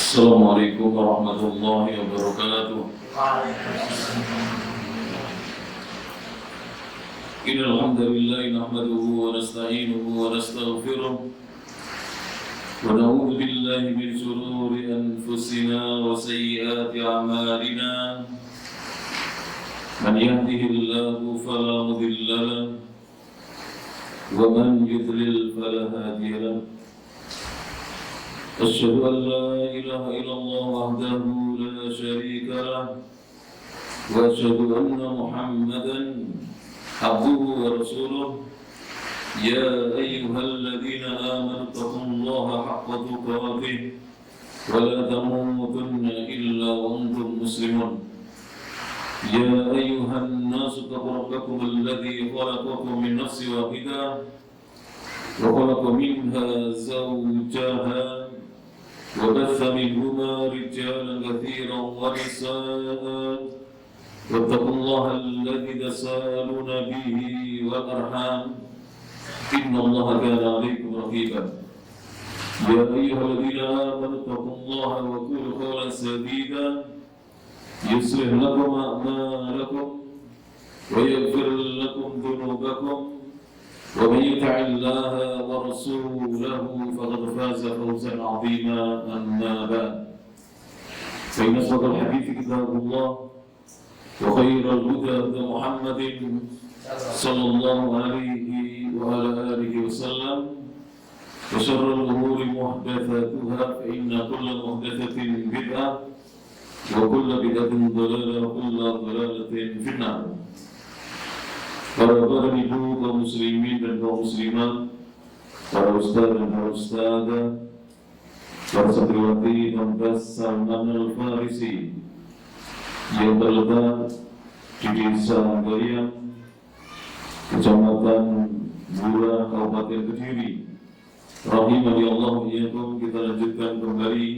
Assalamualaikum warahmatullahi wabarakatuh. Innal hamdalillah nahmaduhu wa nasta'inuhu wa nastaghfiruh wa na'udzu billahi min shururi anfusina wa sayyiati a'malina. Man yahdihillahu fala mudilla lahu wa man yudlil fala hadiya lahu. أشهد أن لا إله إلا الله وحده لا شريك له وأشهد أن محمدا عبده ورسوله يا أيها الذين آمنوا اتقوا الله حق تقاته ولا تموتن إلا وأنتم مسلمون يا أيها الناس اتقوا ربكم الذي خلقكم من نفس واحدة وخلق منها زوجها وبث منهما رجالا كثيرا ونساء واتقوا الله الذي تساءلون به والأرحام إن الله كان عليكم رقيبا يا أيها الذين آمنوا اتقوا الله وقولوا قولا سديدا يصلح لكم أعمالكم ويغفر لكم ذنوبكم ومن يطع الله ورسوله فقد فاز فوزا عظيما أما بعد فإن أصدق الحديث كتاب الله وخير الهدى هدى محمد صلى الله عليه وعلى آله وسلم وشر الأمور محدثاتها فإن كل محدثة بدعة وكل بدعة ضلالة وكل ضلالة في النار. Para ibu, kaum muslimin dan kaum muslimat, para ustaz dan para ustazah, para santriwati Ponpes Salman Al-Farisi yang terletak di Desa Gayam, Kecamatan Bura, Kabupaten Kediri. Rahimani Allah iyyakum, kita lanjutkan kembali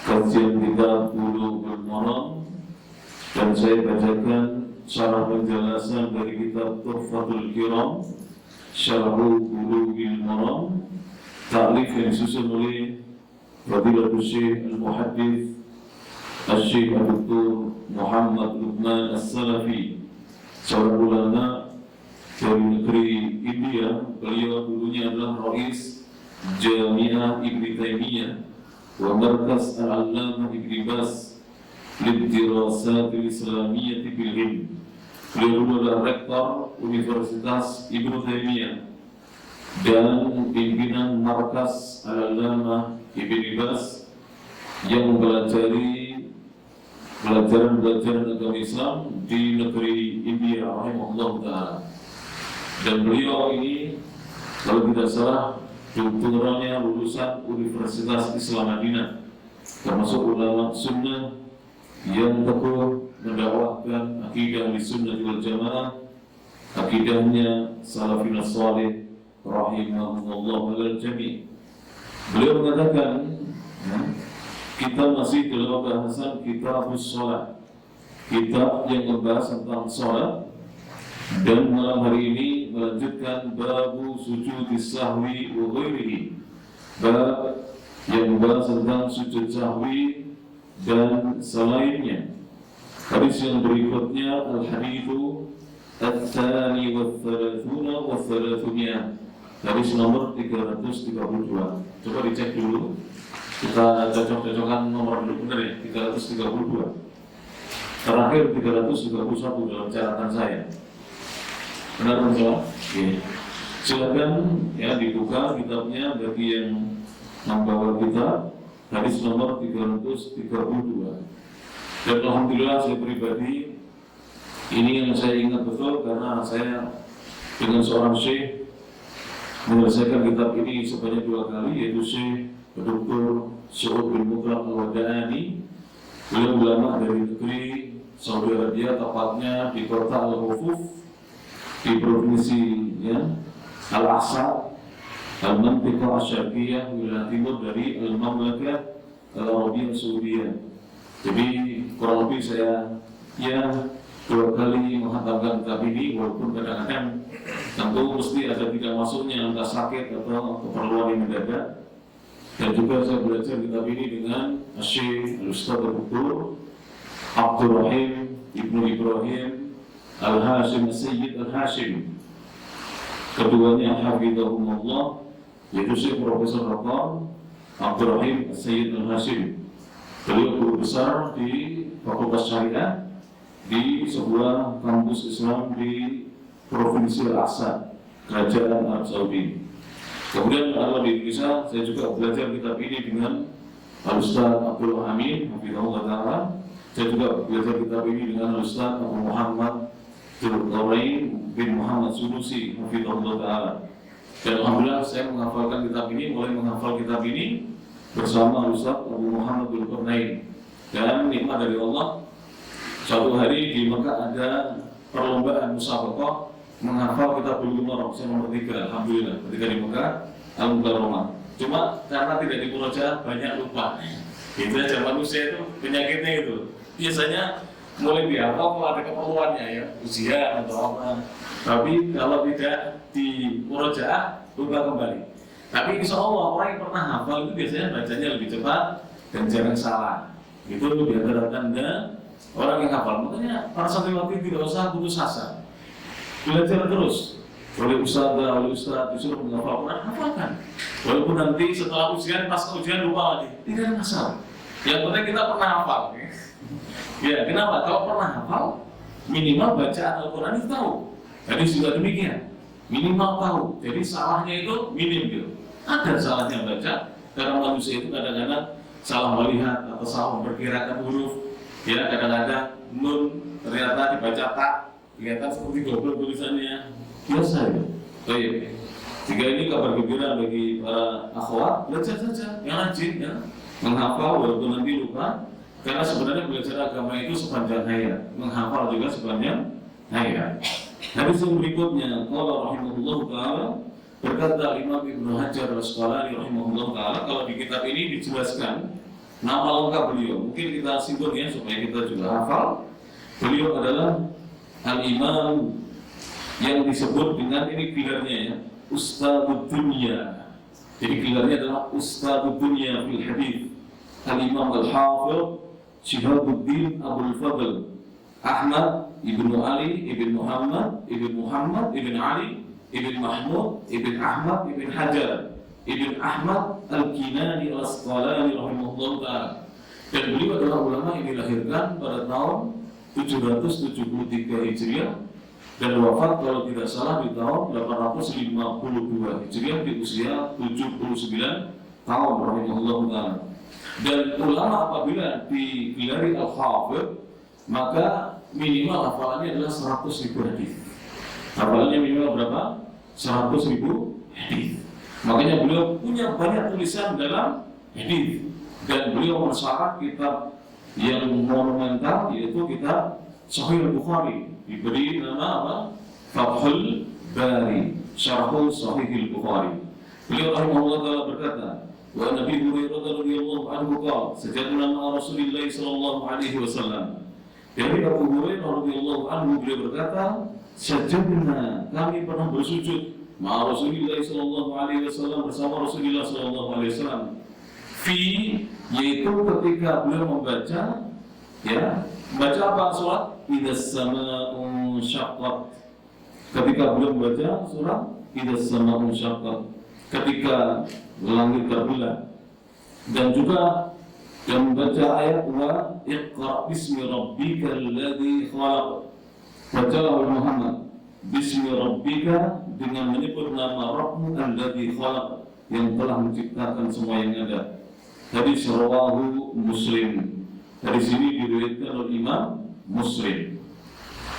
kajian kitab Bulughul Maram dan saya bacakan syarah penjelasan dari kitab Tuhfatul Kiram Syarah Bulughul Maram, ta'lif yang disusun oleh Fadilatul Syekh Al-Muhaddits Al-Syekh Dr. Muhammad Luqman As-Salafi, seorang ulama dari negeri India. Beliau dulunya adalah Rais Jami'ah Ibn Taymiyah wa Markas Al-Allamah Ibn Bas Lid-Dirasat Al-Islamiyyah bil-Hind. Beliau dulu adalah rektor Universitas Ibnu Taimiyah dan pimpinan Markas Al-Allamah Ibn Bas yang mempelajari pelajaran agama Islam di negeri India, rahimahullah ta'ala. Dan beliau ini, kalau tidak salah, doktoralnya lulusan Universitas Islam Madinah, termasuk ulama sunnah yang teguh mendakwahkan akidah Ahlussunnah wal Jamaah, akidahnya salafin salih rahimahullah wal jami'. Beliau mengatakan, kita masih dalam bahasan kitabus shalah, kitab yang membahas tentang salat, dan malam hari ini melanjutkan babu sujudis sahwi wa ghairihi, bab yang membahas tentang sujud sahwi dan selainnya. Hadis yang berikutnya al-hadithu al-thani wa-thalathuna wa-thalathumiyah, hadis nomor 332. Coba dicek dulu, kita cocok-cocokkan nomor dulu, benar ya? 332 terakhir 331 dalam catatan saya, benar kan salah? Oke. Silakan ya dibuka kitabnya bagi yang membawa kitab, hadis nomor 332. Dan alhamdulillah saya pribadi ini yang saya ingat betul karena saya dengan seorang syekh menyelesaikan kitab ini sebanyak 2 kali, yaitu Syekh Dr. Syu'ud bin Mutlaq Al-Wadani. Beliau ulama dari negeri Saudi Arabia, tepatnya di kota Al-Hufuf di provinsi Al-Aqsa, Al-Mantiqah Asy-Syarqiyyah, wilayah timur dari Al-Mamlakah Al-Arabiyyah Saudiyah. Jadi kurang lebih saya 2 kali menghantamkan kitab ini, walaupun kadang-kadang tentu mesti ada tidak masuknya, entah sakit atau keperluan yang mendadak. Dan juga saya belajar kitab ini dengan Syekh Al-Ustaz Dr. Abdurrahim Ibnu Ibrahim Al-Hashim Sayyid Al-Hashim. Keduanya hafizahumullah, yaitu Syekh Profesor Dr. Abdurrahim Sayyid Al-Hashim. Beliau guru besar di Fakultas Syariah di sebuah kampus Islam di Provinsi Al-Aqsa, Kerajaan Arab Saudi. Kemudian kalau di Indonesia, saya juga belajar kitab ini dengan Al-Ustaz Abdul Hamid Hafizahullah Ta'ala. Saya juga belajar kitab ini dengan Al-Ustaz Abu Muhammad Dzulqarnain bin Muhammad Sunusi Hafizahullah Ta'ala. Dan alhamdulillah saya menghafalkan kitab ini, mulai menghafal kitab ini bersama Al-Ustaz Abu Muhammad Dzulqarnain. Dan nikmat dari Allah, suatu hari di Mekah ada perlombaan musabaqah menghafal kitab Bulughul Maram nomor 3, alhamdulillah ketika di Mekah Al-Mukarramah. Cuma karena tidak di murojaah banyak lupa. Itu aja manusia itu penyakitnya itu. Biasanya mulai dihafal kalau ada keperluannya ya, ujian atau apa. Tapi kalau tidak di murojaah lupa kembali. Tapi insya Allah orang yang pernah hafal itu biasanya bacanya lebih cepat dan jarang salah. Itu di antara tanda orang yang hafal. Makanya para santriwati tidak usah putus asa. Belajar terus, oleh ustaz disuruh menghafal Quran, hafalkan. Walaupun nanti setelah ujian, pas ujian lupa lagi, tidak ada masalah. Yang penting kita pernah hafal. Ya, kenapa? Kalau pernah hafal, minimal bacaan Al-Quran itu tahu. Jadi juga demikian, minimal tahu. Jadi salahnya itu minim gitu. Ada salahnya baca, karena manusia itu kadang-kadang salah melihat atau salah memperkirakan huruf. Ya, kadang-kadang nun ternyata dibaca tak. Kelihatan seperti double tulisannya, biasa ya. Baik. Jika ini kabar gembira bagi para akhwat, belajar saja yang rajin ya, menghafal walaupun nanti lupa. Karena sebenarnya belajar agama itu sepanjang hayat, menghafal juga sepanjang hayat. Hadis yang berikutnya, qala rahimahullah taala, berkata Imam Ibnu Hajar Al-Asqalani rahimahullah taala, kalau di kitab ini dijelaskan nama lengkap beliau. Mungkin kita singgung ya supaya kita juga hafal. Beliau adalah Al-Imam yang disebut dengan ini gelarnya ya, Ustadzud Dunya. Jadi gelarnya adalah Ustadzud Dunya fil Hadits. Al-Imam Al-Hafidh Syihabuddin Abdul Fadl Ahmad ibnu Ali ibn Muhammad ibn Ali ibn Mahmud ibn Ahmad ibn Hajar ibn Ahmad Al-Kinani Al-Asqalani rahimahullah ta'ala. Dan beliau adalah ulama yang dilahirkan pada tahun 773 Hijriah dan wafat kalau tidak salah di tahun 852 Hijriah di usia 79 tahun rahimahullah ta'ala. Dan ulama apabila digelari Al-Hafidh, maka minimal hafalannya adalah 100.000 hadis. Hafalannya minimal berapa? 100.000 hadis. Makanya beliau punya banyak tulisan dalam hadis dan beliau mensyarat kitab yang monumental yaitu kitab Sahih Al-Bukhari, diberi nama apa? Fathul Bari, Syarhul Sahih Al-Bukhari. Beliau rahimahullah taala berkata, wa Nabi Hurairah radhiyallahu anhu qala, sajadna ma'a Rasulillah sallallahu alaihi wasallam. Dari Abu Hurairah radhiyallahu anhu beliau berkata, sajadna, kami pernah bersujud ma'a Rasulillah sallallahu alaihi wasallam, bersama Rasulullah sallallahu alaihi wasallam. Fi, yaitu ketika beliau membaca ya, baca apa surat Idzas Sama'u Syaqqat. Ketika beliau membaca surat Idzas Sama'u Syaqqat, ketika langit terbelah. Dan juga yang membaca ayat wa Iqra bismi rabbikal ladzi khalaq. Bacalah Muhammad bismi rabbika, dengan menyebut nama Rabbmu alladzi khalaq, yang telah menciptakan semua yang ada. Hadis rawahu Muslim. Hadis ini diriwayatkan oleh Imam Muslim.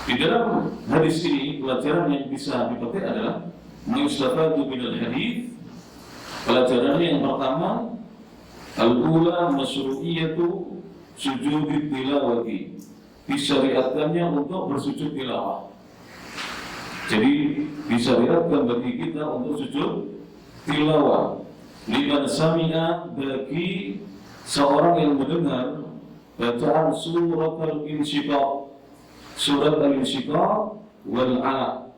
Di dalam hadis ini pelajaran yang bisa dipetik adalah mustafadu minal hadis. Pelajaran yang pertama, al-ula masyru'iyatu sujudit tilawati. Disyariatkannya untuk bersujud tilawah. Jadi disyariatkan bagi kita untuk sujud tilawah. Liman sami'a, bagi seorang yang mendengar bacaan surat al-insyiqaq, surat al-insyiqaq wal 'alaq.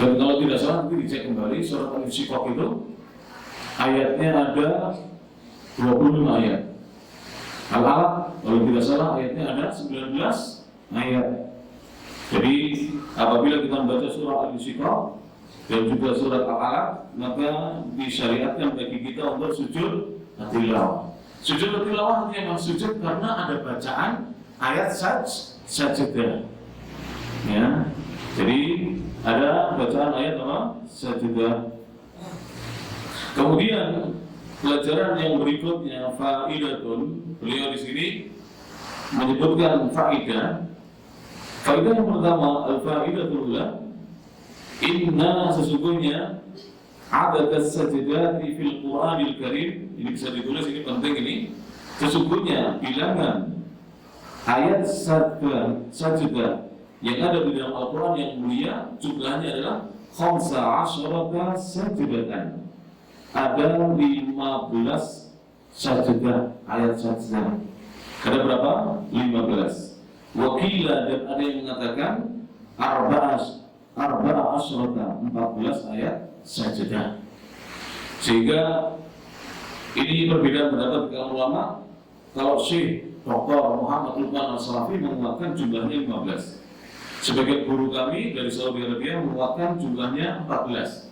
Dan kalau tidak salah nanti dicek kembali surat al-insyiqaq itu ayatnya ada 25 ayat. Al-Alaq kalau tidak salah ayatnya ada 19 ayat. Jadi apabila kita membaca surah Al-Insyiqaq dan juga surat Al-Alaq, maka disyariatkan bagi kita untuk sujud tilawah. Sujud tilawah artinya sujud karena ada bacaan ayat sajdah. Ya. Jadi ada bacaan ayat apa? Sajdah. Kemudian pelajaran yang berikutnya faidatun, beliau di sini menyebutkan faidah. Faidah yang pertama, al-faidatul ula, inna sesungguhnya ada as-sajdati fil Qur'anil Karim. Ini bisa ditulis, ini penting ini. Sesungguhnya bilangan ayat sajdah yang ada di dalam Al-Quran yang mulia jumlahnya adalah 15 sajdatan. Ada 15 sajdah, ayat sajdah. Ada berapa? 15. Wakila dan ada yang mengatakan arba'a asyrata, 14 ayat sajdah. Sehingga ini perbedaan pendapat di kalangan ulama. Kalau Syekh Dr. Muhammad Luqman As-Salafi menguatkan jumlahnya 15. Sebagian guru kami dari Saudi Arabia menguatkan jumlahnya 14.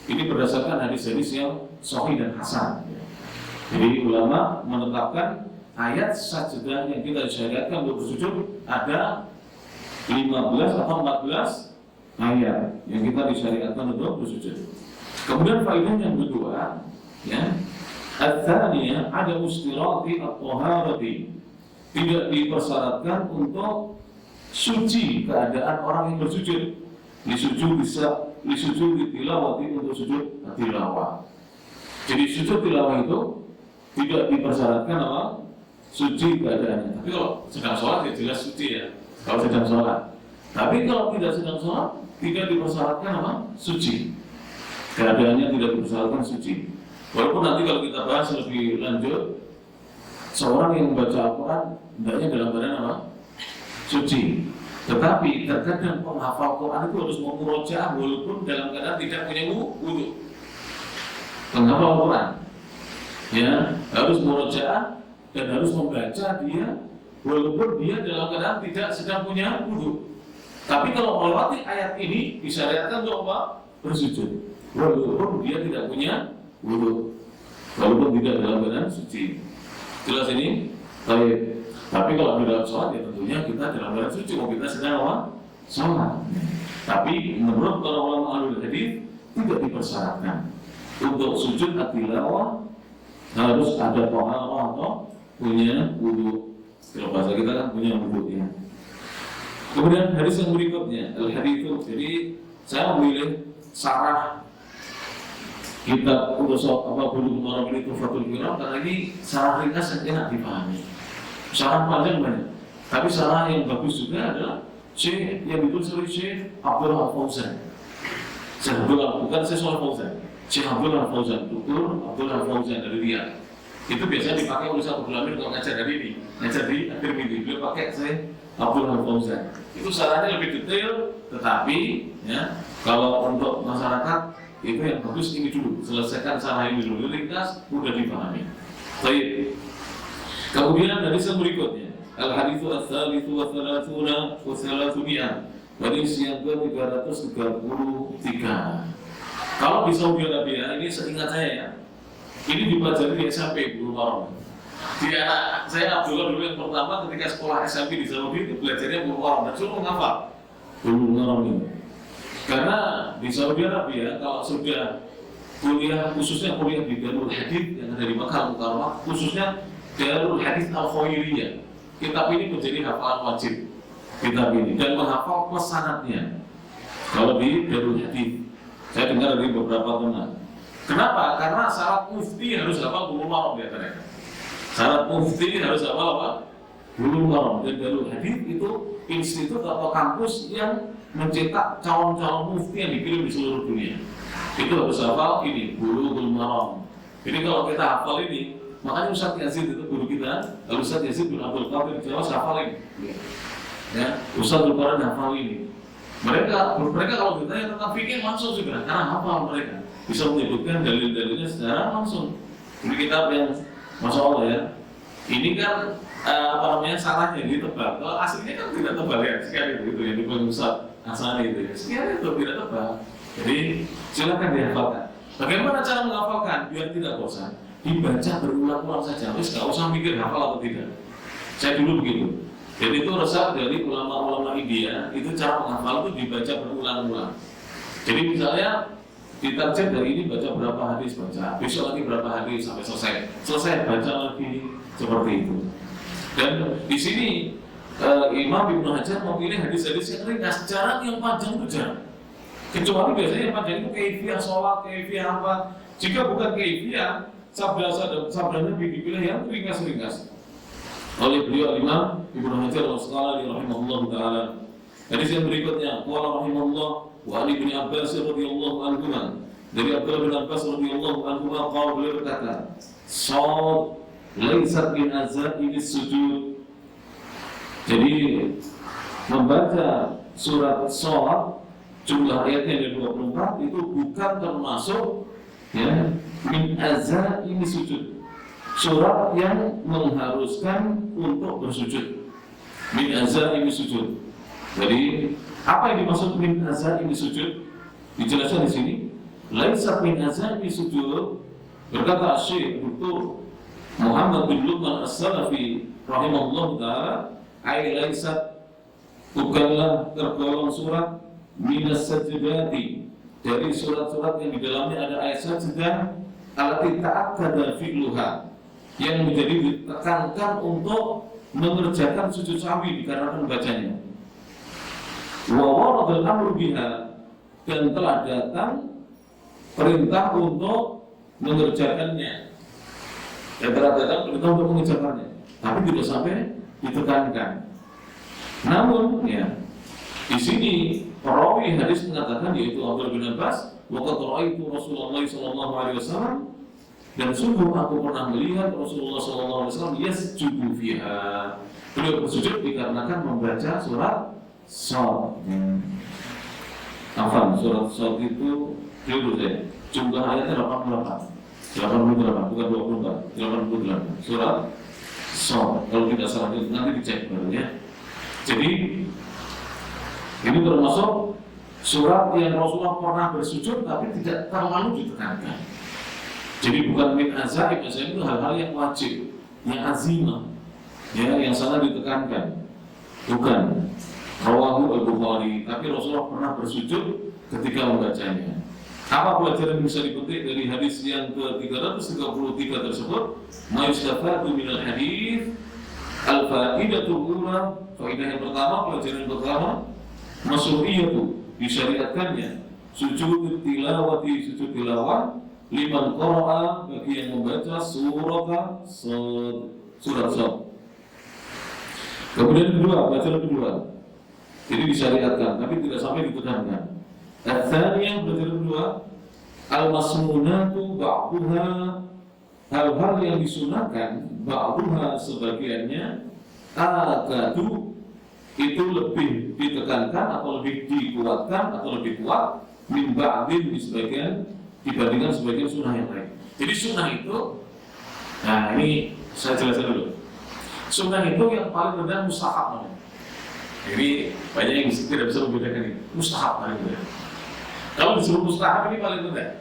Ini berdasarkan hadis-hadis yang sahih dan hasan. Jadi ulama menetapkan ayat sajdah yang kita disyariatkan untuk bersujud ada 15 atau 14 ayat yang kita disyariatkan untuk bersujud. Kemudian faedah yang kedua, ya, ats-tsaniyah ada mustirati at-taharati. Tidak dipersyaratkan untuk suci keadaan orang yang bersujud. Disujud tilawati untuk sujud tilawah. Jadi sujud tilawah itu tidak dipersyaratkan apa? Suci keadaannya. Tapi kalau sedang sholat ya jelas suci ya. Kalau sedang sholat. Tapi kalau tidak sedang sholat tidak dipersyaratkan apa? Suci. Keadaannya tidak dipersyaratkan suci. Walaupun nanti kalau kita bahas lebih lanjut, seorang yang membaca Al-Quran hendaknya dalam keadaan apa? Suci. Tetapi terkadang penghafal Quran itu harus memurojaah walaupun dalam keadaan tidak punya wudu. Penghafal Quran, ya, harus murojaah dan harus membaca dia walaupun dia dalam keadaan tidak sedang punya wudu. Tapi kalau melewati ayat ini disyariatkan untuk apa? Bersujud. Walaupun dia tidak punya wudu, walaupun tidak dalam keadaan suci. Jelas ini? Baik. Tapi kalau di dalam sholat ya tentunya kita dalam keadaan suci, kalau kita sedang apa? Sholat. Tapi menurut para ulama ahlul hadis tidak dipersyaratkan untuk sujud tilawah harus ada taharah atau punya wudu. Kalau bahasa kita kan punya wudu ya. Kemudian hadis yang berikutnya al-haditsu. Jadi saya memilih sarah kitab Urusot apa Bulughul Maram ini Tuhfatul Kiram karena ini sarah ringkas yang enak dipahami. Sarah panjang banyak, tapi sarah yang bagus juga adalah Syekh yang ditulis oleh Syekh Abdul Al-Fauzan. Syekh Abdul bukan Syekh Al-Fauzan, Syekh Abdul Al-Fauzan, Dr. Abdul Al-Fauzan dari Riyadh. Itu biasanya dipakai oleh satu bulan kalau ngajar dari ini, ngajar di akhir minggu. Beliau pakai Syekh Abdul Al-Fauzan. Itu sarahnya lebih detail, tetapi ya kalau untuk masyarakat itu yang bagus ini dulu, selesaikan sarah ini dulu, ringkas, mudah dipahami. Baik. Kemudian hadis yang berikutnya, al-haditsu ats-tsalitsu wa tsalatsuna wa tsalatsumiyah. Hadis yang ke-333. Kalau di Saudi Arabia ini seingat saya ya, ini dipelajari di SMP Bulughul Maram. Di anak saya Abdullah dulu yang pertama ketika sekolah SMP di Saudi belajarnya Bulughul Maram dan suruh menghafal Bulughul Maram ini. Karena di Saudi Arabia kalau sudah kuliah, khususnya kuliah di Darul Hadits yang ada di Makkah Mukarramah, khususnya Darul Hadits Al-Khairiyah, kitab ini menjadi hafalan wajib. Kitab ini dan menghafal pesanatnya. Kalau di Darul Hadits, saya dengar dari beberapa teman. Kenapa? Karena syarat mufti harus hafal Bulughul Maram di antaranya. Syarat mufti harus hafal apa? Bulughul Maram. Dan Darul Hadits itu institut atau kampus yang mencetak calon-calon mufti yang dikirim di seluruh dunia. Itu harus hafal ini Bulughul Maram. Jadi kalau kita hafal ini, makanya Ustaz Yazid itu guru kita, Ustaz Yazid bin Abdul Qadir Jawa hafal ini. Ya, Ustaz Al-Quran hafal ini. Mereka kalau ditanya tentang fikih langsung sudah, karena hafal mereka bisa menyebutkan dalil-dalilnya secara langsung. Ini kitab yang Masya Allah ya. Ini kan salahnya ditebak. Kalau aslinya kan tidak tebal ya, sekian itu yang dibilang Ustaz Asani itu ya. Sekian itu tidak tebal. Jadi silakan dihafalkan. Bagaimana cara menghafalkan biar tidak bosan? Dibaca berulang-ulang saja. Terus nggak usah mikir hafal atau tidak. Saya dulu begitu. Jadi itu resep dari ulama-ulama India. Itu cara menghafal itu dibaca berulang-ulang. Jadi misalnya ditarget dari ini baca berapa hadis baca, besok lagi berapa hadis sampai selesai baca lagi seperti itu. Dan di sini Imam Ibnu Hajar memilih hadis-hadis yang ringkas, jarang yang panjang itu jarang. Kecuali biasanya yang panjang itu kaifiyah sholat, kaifiyah apa. Jika bukan kaifiyah, sabda Nabi dipilih yang ringkas-ringkas. Oleh beliau Imam Ibnu Hajar al-Asqalani rahimahullah taala. Hadis yang berikutnya, qala rahimahullah wa Ali bin Abbas radhiyallahu anhuma, dari Abdullah bin Abbas radhiyallahu anhuma qala, beliau berkata, "Shad laysat min azaimi sujud." Jadi membaca surat Shad jumlah ayatnya ada 24 itu bukan termasuk ya min azaimi sujud. Surat yang mengharuskan untuk bersujud. Min azaimi sujud. Jadi apa yang dimaksud min azaimi sujud? Dijelaskan di sini. Laisa min azaimi sujud, berkata Syekh Dr. Muhammad bin Luqman As-Salafi rahimahullah taala, ai laisa, bukanlah tergolong surat minas sajdati, dari surat-surat yang di dalamnya ada ayat sajdah allati ta'akkada fi'luha, yang menjadi ditekankan untuk mengerjakan sujud sahwi dikarenakan membacanya. Wa waradul amru biha, dan telah datang perintah untuk mengerjakannya. Dan telah datang perintah untuk mengerjakannya, tapi tidak sampai ditekankan. Namun ya, di sini perawi hadis mengatakan, yaitu Abdullah bin Abbas, wa qad ra'aitu Rasulullah sallallahu alaihi wasallam, dan sungguh aku pernah melihat Rasulullah sallallahu alaihi wasallam yasjudu fiha. Beliau bersujud dikarenakan membaca surat Shad. Surat Shad itu dulu saya jumlah ayatnya 88 bukan 24, 88 surat Shad. Kalau tidak salah itu nanti dicek baru ya. Jadi ini termasuk surat yang Rasulullah pernah bersujud tapi tidak terlalu ditekankan. Jadi bukan min azaim itu hal-hal yang wajib, yang azimah, ya, yang sangat ditekankan. Bukan rawahu al-Bukhari, tapi Rasulullah pernah bersujud ketika membacanya. Apa pelajaran yang bisa dipetik dari hadis yang ke-333 tersebut? Ma yustafadu minal hadis al-faidatul ula, faedah yang pertama, pelajaran yang pertama, masyru'iyatu, disyariatkannya sujud tilawati, sujud tilawah liman qara'a, bagi yang membaca surat Shad. Kemudian kedua, pelajaran kedua, jadi disyariatkan tapi tidak sampai ditekankan. Al-thaniyah, pelajaran kedua, al-masmunatu ba'duha, hal-hal yang disunahkan, ba'duha sebagiannya, akadu, itu lebih ditekankan atau lebih dikuatkan atau lebih kuat min ba'din, di sebagian dibandingkan sebagian sunnah yang lain. Jadi sunnah itu, nah ini saya jelaskan dulu. Sunnah itu yang paling rendah mustahab namanya. Jadi banyak yang tidak bisa membedakan ini. Mustahab paling rendah. Kalau disuruh mustahab ini paling rendah.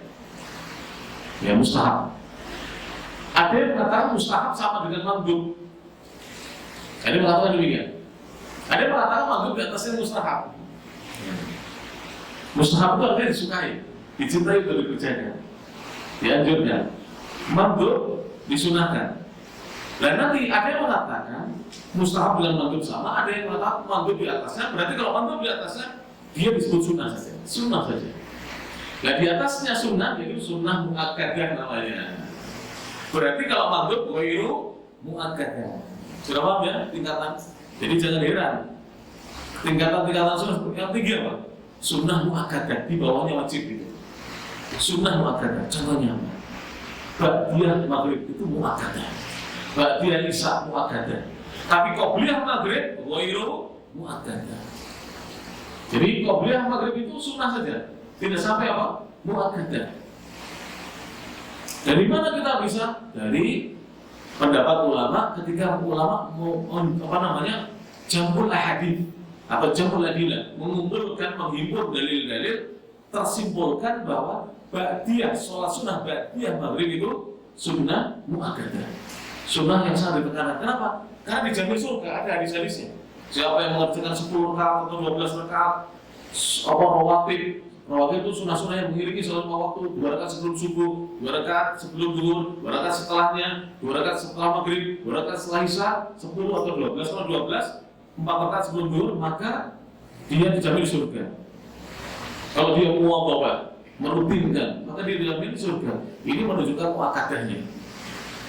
Ya mustahab. Ada yang mengatakan mustahab sama dengan mandub. Ada yang mengatakan demikian. Ada yang mengatakan mandub di atasnya mustahab. Mustahab itu artinya disukai, dicintai untuk dikerjakan, dianjurkan. Mandub disunahkan. Dan nanti ada yang mengatakan mustahab dengan mandub sama, ada yang mengatakan mandub di atasnya. Berarti kalau mandub di atasnya, dia disebut sunnah saja, sunnah saja. Nah di atasnya sunnah, jadi sunnah muakkadah namanya. Berarti kalau mandub ghairu muakkadah. Sudah paham ya tingkatan? Jadi jangan heran, tingkatan sunnah yang tinggi apa? Sunnah muakkadah, di bawahnya wajib itu. Sunnah muakkadah, contohnya apa? Ba'diyah maghrib itu muakkadah, ba'diyah isya muakkadah. Tapi qobliyah maghrib ghairu muakkadah. Jadi qobliyah maghrib itu sunnah saja, tidak sampai apa? Muakkadah. Dari mana kita bisa? Dari pendapat ulama ketika ulama mau jampul ahadits atau jampul adillah, mengumpulkan, menghimpun dalil-dalil, tersimpulkan bahwa ba'diyah, sholat sunnah ba'diyah maghrib itu sunnah muakkadah, sunnah yang sangat ditekankan. Kenapa? Karena dijamin surga, ada hadis-hadisnya. Siapa yang mengerjakan 10 rakaat atau 12 rakaat rawatib itu sunnah-sunnah yang mengiringi sholat 5 waktu, 2 rakaat sebelum subuh, 2 rakaat sebelum zuhur, 2 rakaat setelahnya, 2 rakaat setelah maghrib, 2 rakaat setelah isya, 10 atau 12, kalau 12, 4 rakaat sebelum zuhur, maka dia dijamin surga. Kalau dia muwadzabah, merutinkan, maka dia dijamin surga. Ini menunjukkan muakkadahnya.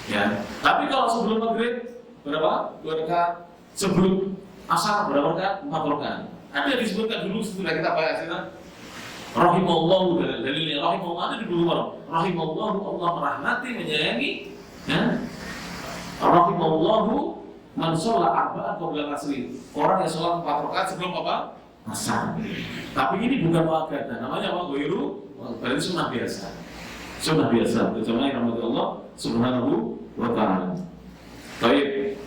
Ya. Tapi kalau sebelum maghrib berapa? 2 rakaat. Sebelum asar berapa rakaat? 4 rakaat. Ada disebutkan dulu setelah kita bahas ya. Rahimallahu, dalilnya rahimallahu ada di dulu orang. Rahimallahu, Allah merahmati, menyayangi. Ya. Rahimallahu man sholat arba'at qabla asri. Orang yang sholat 4 rakaat sebelum apa? Asar. Tapi ini bukan muakkadah. Namanya apa? Ghairu, berarti sunnah biasa. Sunnah biasa. Berjamaah yang rahmati Allah Subhanahu wa ta'ala. Baik.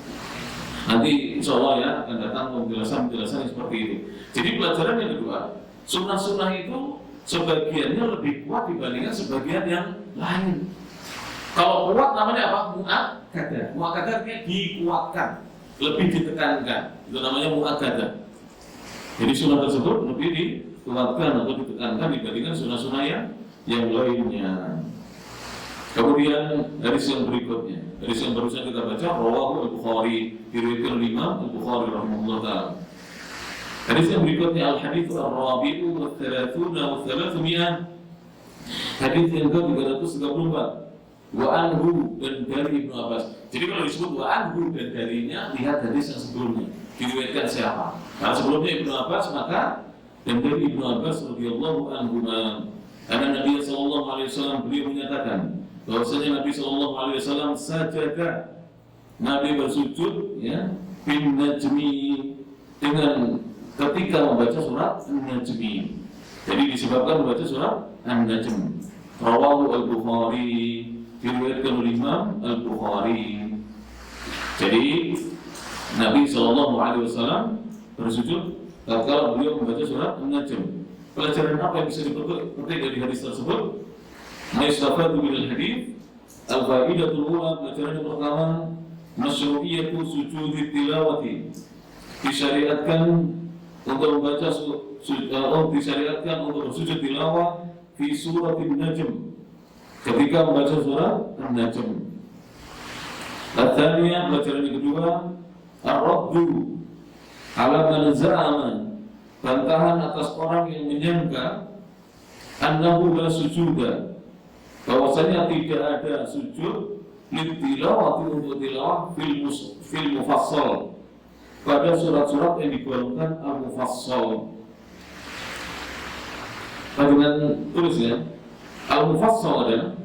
Nanti insyaallah ya akan datang penjelasan-penjelasan yang seperti itu. Jadi pelajaran yang kedua, sunnah-sunnah itu sebagiannya lebih kuat dibandingkan sebagian yang lain. Kalau kuat namanya apa? Muakkadah. Muakkadah artinya dikuatkan, lebih ditekankan. Itu namanya muakkadah. Jadi sunnah tersebut lebih dikuatkan atau ditekankan dibandingkan sunnah-sunnah yang lainnya. Kemudian hadis yang berikutnya, hadis yang barusan kita baca, rawahu Al-Bukhari, diriwayatkan oleh Imam Al-Bukhari rahimahullah taala. Hadis yang berikutnya al-hadits ar-rabi'u wa 30 wa 300. Hadis yang ke-334. Wa anhu, dan dari Ibnu Abbas. Jadi kalau disebut wa anhu dan darinya, lihat hadis yang sebelumnya. Diriwayatkan siapa? Kalau sebelumnya Ibnu Abbas, maka dan dari Ibnu Abbas radhiyallahu anhu, karena Nabi sallallahu alaihi wasallam beliau menyatakan bahwasanya Nabi sallallahu alaihi wasallam sajada, Nabi bersujud ya bin najmi, dengan ketika membaca surat An-Najmi. Jadi disebabkan membaca surat An-Najm. Rawahu Al-Bukhari, diriwayatkan oleh Imam Al-Bukhari. Jadi Nabi sallallahu alaihi wasallam bersujud tatkala beliau membaca surat An-Najm. Pelajaran apa yang bisa dipetik dari hadis tersebut? Maistafadu minal hadits, al-faidatul ula, pelajaran yang pertama, masyru'iyatu sujudi tilawati, disyariatkan untuk membaca disyariatkan untuk bersujud tilawah fi suratin najm, ketika membaca surat An-Najm. Al-thaniyah, pelajaran yang kedua, ar-raddu ala man za'ama, bantahan atas orang yang menyangka annahu la sujuda, bahwasanya tidak ada sujud litilawati, untuk tilawah fil mufassal, pada surat-surat yang digolongkan al-mufassal. Dengan tulisnya al-mufassal adalah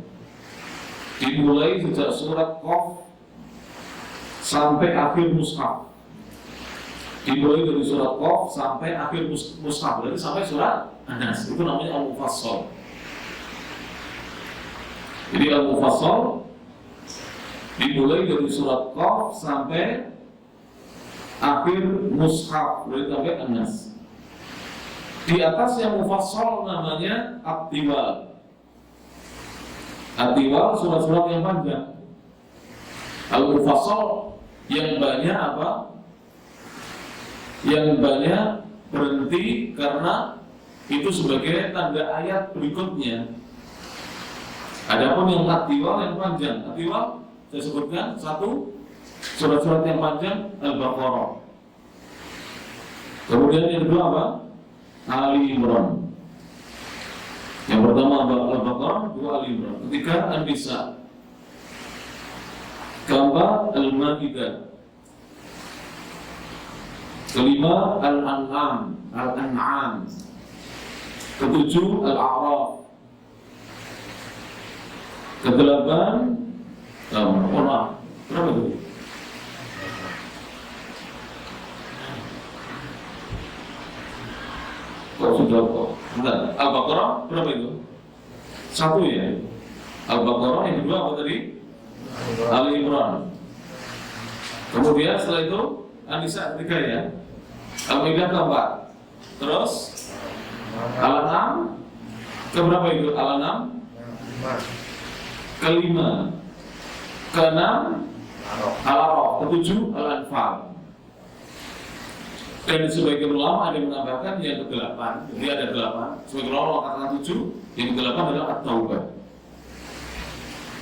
dimulai sejak surat Qaf sampai akhir mushaf. Dimulai dari surat Qaf sampai akhir mushaf, berarti sampai surat An-Nas. Itu namanya al-mufassal. Jadi al-mufassal dimulai dari surat Qaf sampai akhir mushaf, berarti sampai An-Nas. Di atas yang mufassal namanya at-tiwal. At-tiwal surat-surat yang panjang. Al-mufassal yang banyak apa? Yang banyak berhenti karena itu sebagai tanda ayat berikutnya. Adapun yang at-tiwal yang panjang, at-tiwal saya sebutkan satu, surat-surat yang panjang Al-Baqarah. Kemudian yang kedua apa? Ali Imran. Yang pertama Al-Baqarah, dua Ali Imran. Ketiga An-Nisa. Keempat Al-Maidah. Kelima Al-An'am. Ketujuh Al-A'raf. Kedelapan berapa itu? Kok sudah kok? Bentar, Al-Baqarah berapa itu? Satu ya. Al-Baqarah, yang kedua apa tadi? Ali Imran. Kemudian setelah itu An-Nisa ketiga ya, Al-Maidah keempat, terus Al-An'am keberapa itu? Al-An'am kelima, keenam Al-A'raf, ketujuh Al-Anfal. Dan sebagian ulama ada yang menambahkan yang ke-8, jadi ada 8. Sebagian ulama mengatakan 7, yang ke-8 adalah At-Taubah.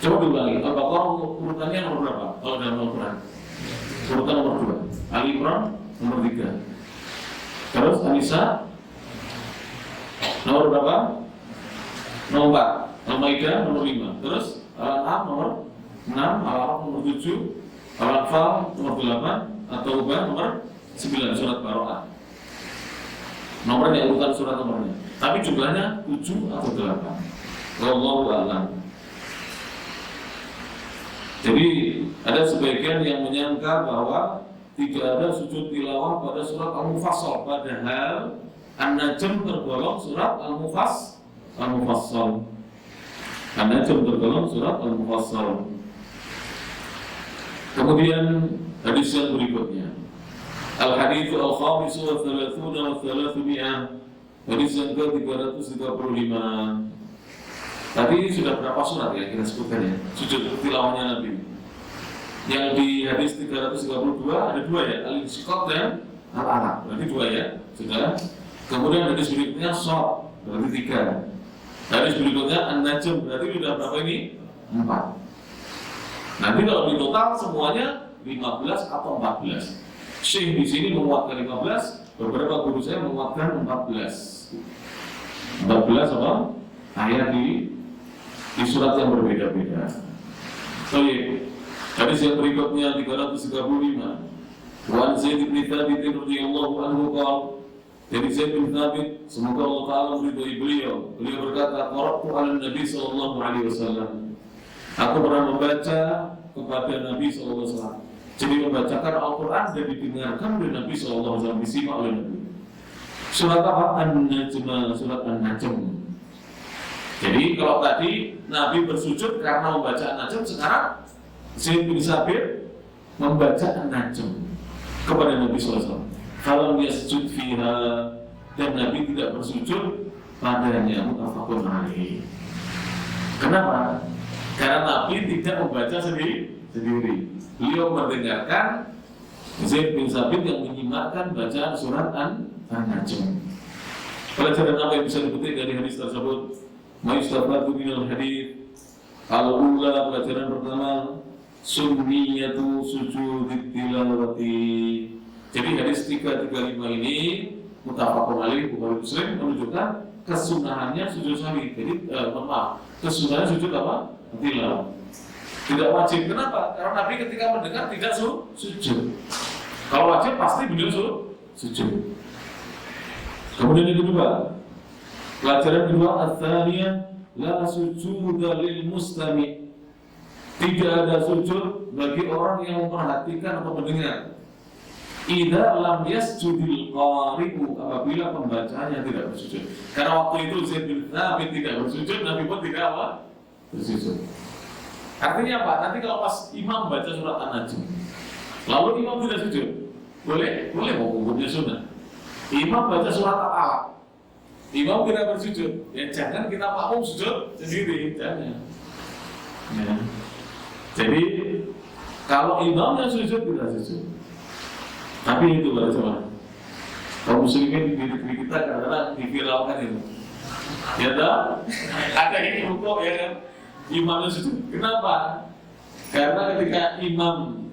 Coba diulangi, Al-Baqarah urutannya nomor berapa? Kalau dalam Al-Quran urutan nomor 2, Ali Imran nomor 3, terus An-Nisa nomor berapa? Nomor 4, Al-Maidah nomor 5, terus Al-An'am nomor 6, Al-A'raf nomor 7, Al-Anfal nomor 8, At-Taubah nomor 9, surat Baro'ah. Nomornya urutan surat nomornya, tapi jumlahnya 7 atau 8. Wallahu a'lam. Jadi ada sebagian yang menyangka bahwa tidak ada sujud tilawah pada surat Al-Mufassal, padahal An-Najm tergolong surat Al-Mufassal. An-Najm tergolong surat Al-Mufassal. Kemudian hadis yang berikutnya, Al-Hadits Al-Khamis wa 30 wa 300, hadis yang ke-335. Tadi sudah berapa surat ya kita sebutkan ya, sujud tilawahnya Nabi. Yang di hadis 332 ada 2 ya, Al-Insyiqaq dan Al-Alaq, berarti 2 ya, sudah. Kemudian hadis berikutnya Shad, berarti 3. Hadis berikutnya An-Najm, berarti sudah berapa ini? 4. Nanti kalau di total semuanya 15 atau 14. Syekh di sini menguatkan 15, beberapa guru saya menguatkan 14. 14 apa? Ayat di surat yang berbeda-beda. Baik. Hadis yang berikutnya 335. Wa Zaid bin Thabit radhiyallahu anhu qala, dari Zaid bin Thabit, semoga Allah Taala meridhai beliau. Beliau berkata, "Qara'tu 'ala Nabi sallallahu alaihi wasallam." Aku pernah membaca kepada Nabi sallallahu alaihi wasallam. Jadi membacakan Al-Quran dan didengarkan oleh Nabi SAW, disimak oleh Nabi. Surat apa? An-Najm, surat An-Najm. Jadi kalau tadi Nabi bersujud karena membaca An-Najm, sekarang Zaid bin Sabit membaca An-Najm kepada Nabi SAW. Kalau dia sujud fiha, dan Nabi tidak bersujud padanya, muttafaqun alaih. Kenapa? Karena Nabi tidak membaca sendiri. Beliau mendengarkan Zaid bin Sabit yang menyimakkan bacaan surat An-Najm. Pelajaran apa yang bisa dipetik dari hadis tersebut? Ma'istafadu minal hadits. Al-ula, pelajaran pertama, sunniyatu sujudit tilawati. Jadi hadis 335 ini muttafaqun alaih Bukhari Muslim menunjukkan kesunahannya sujud sahwi. Jadi kesunahan sujud apa? Tilawah. Tidak wajib. Kenapa? Karena Nabi ketika mendengar tidak sujud. Kalau wajib pasti beliau sujud. Kemudian yang kedua, pelajaran kedua, ats-tsaniyah la sujuda lil mustami'. Tidak ada sujud bagi orang yang memperhatikan atau mendengar. Idza lam yasjudil qari'u, apabila pembacanya tidak bersujud. Karena waktu itu Zaid bin Thabit tidak bersujud, Nabi pun tidak apa? Bersujud. Artinya apa? Nanti kalau pas imam baca surat An-Najm, lalu imam tidak sujud, boleh mau hukumnya sunnah. Imam baca surat Al-Alaq, imam tidak bersujud, ya jangan kita makmum sujud sendiri, jangan. Ya. Jadi kalau imamnya sujud kita sujud. Tapi itu coba. Kaum muslimin di negeri kita kadang-kadang diviralkan itu. Ya dah, ada yang rukuk ya kan. Imamnya sujud. Kenapa? Karena ketika imam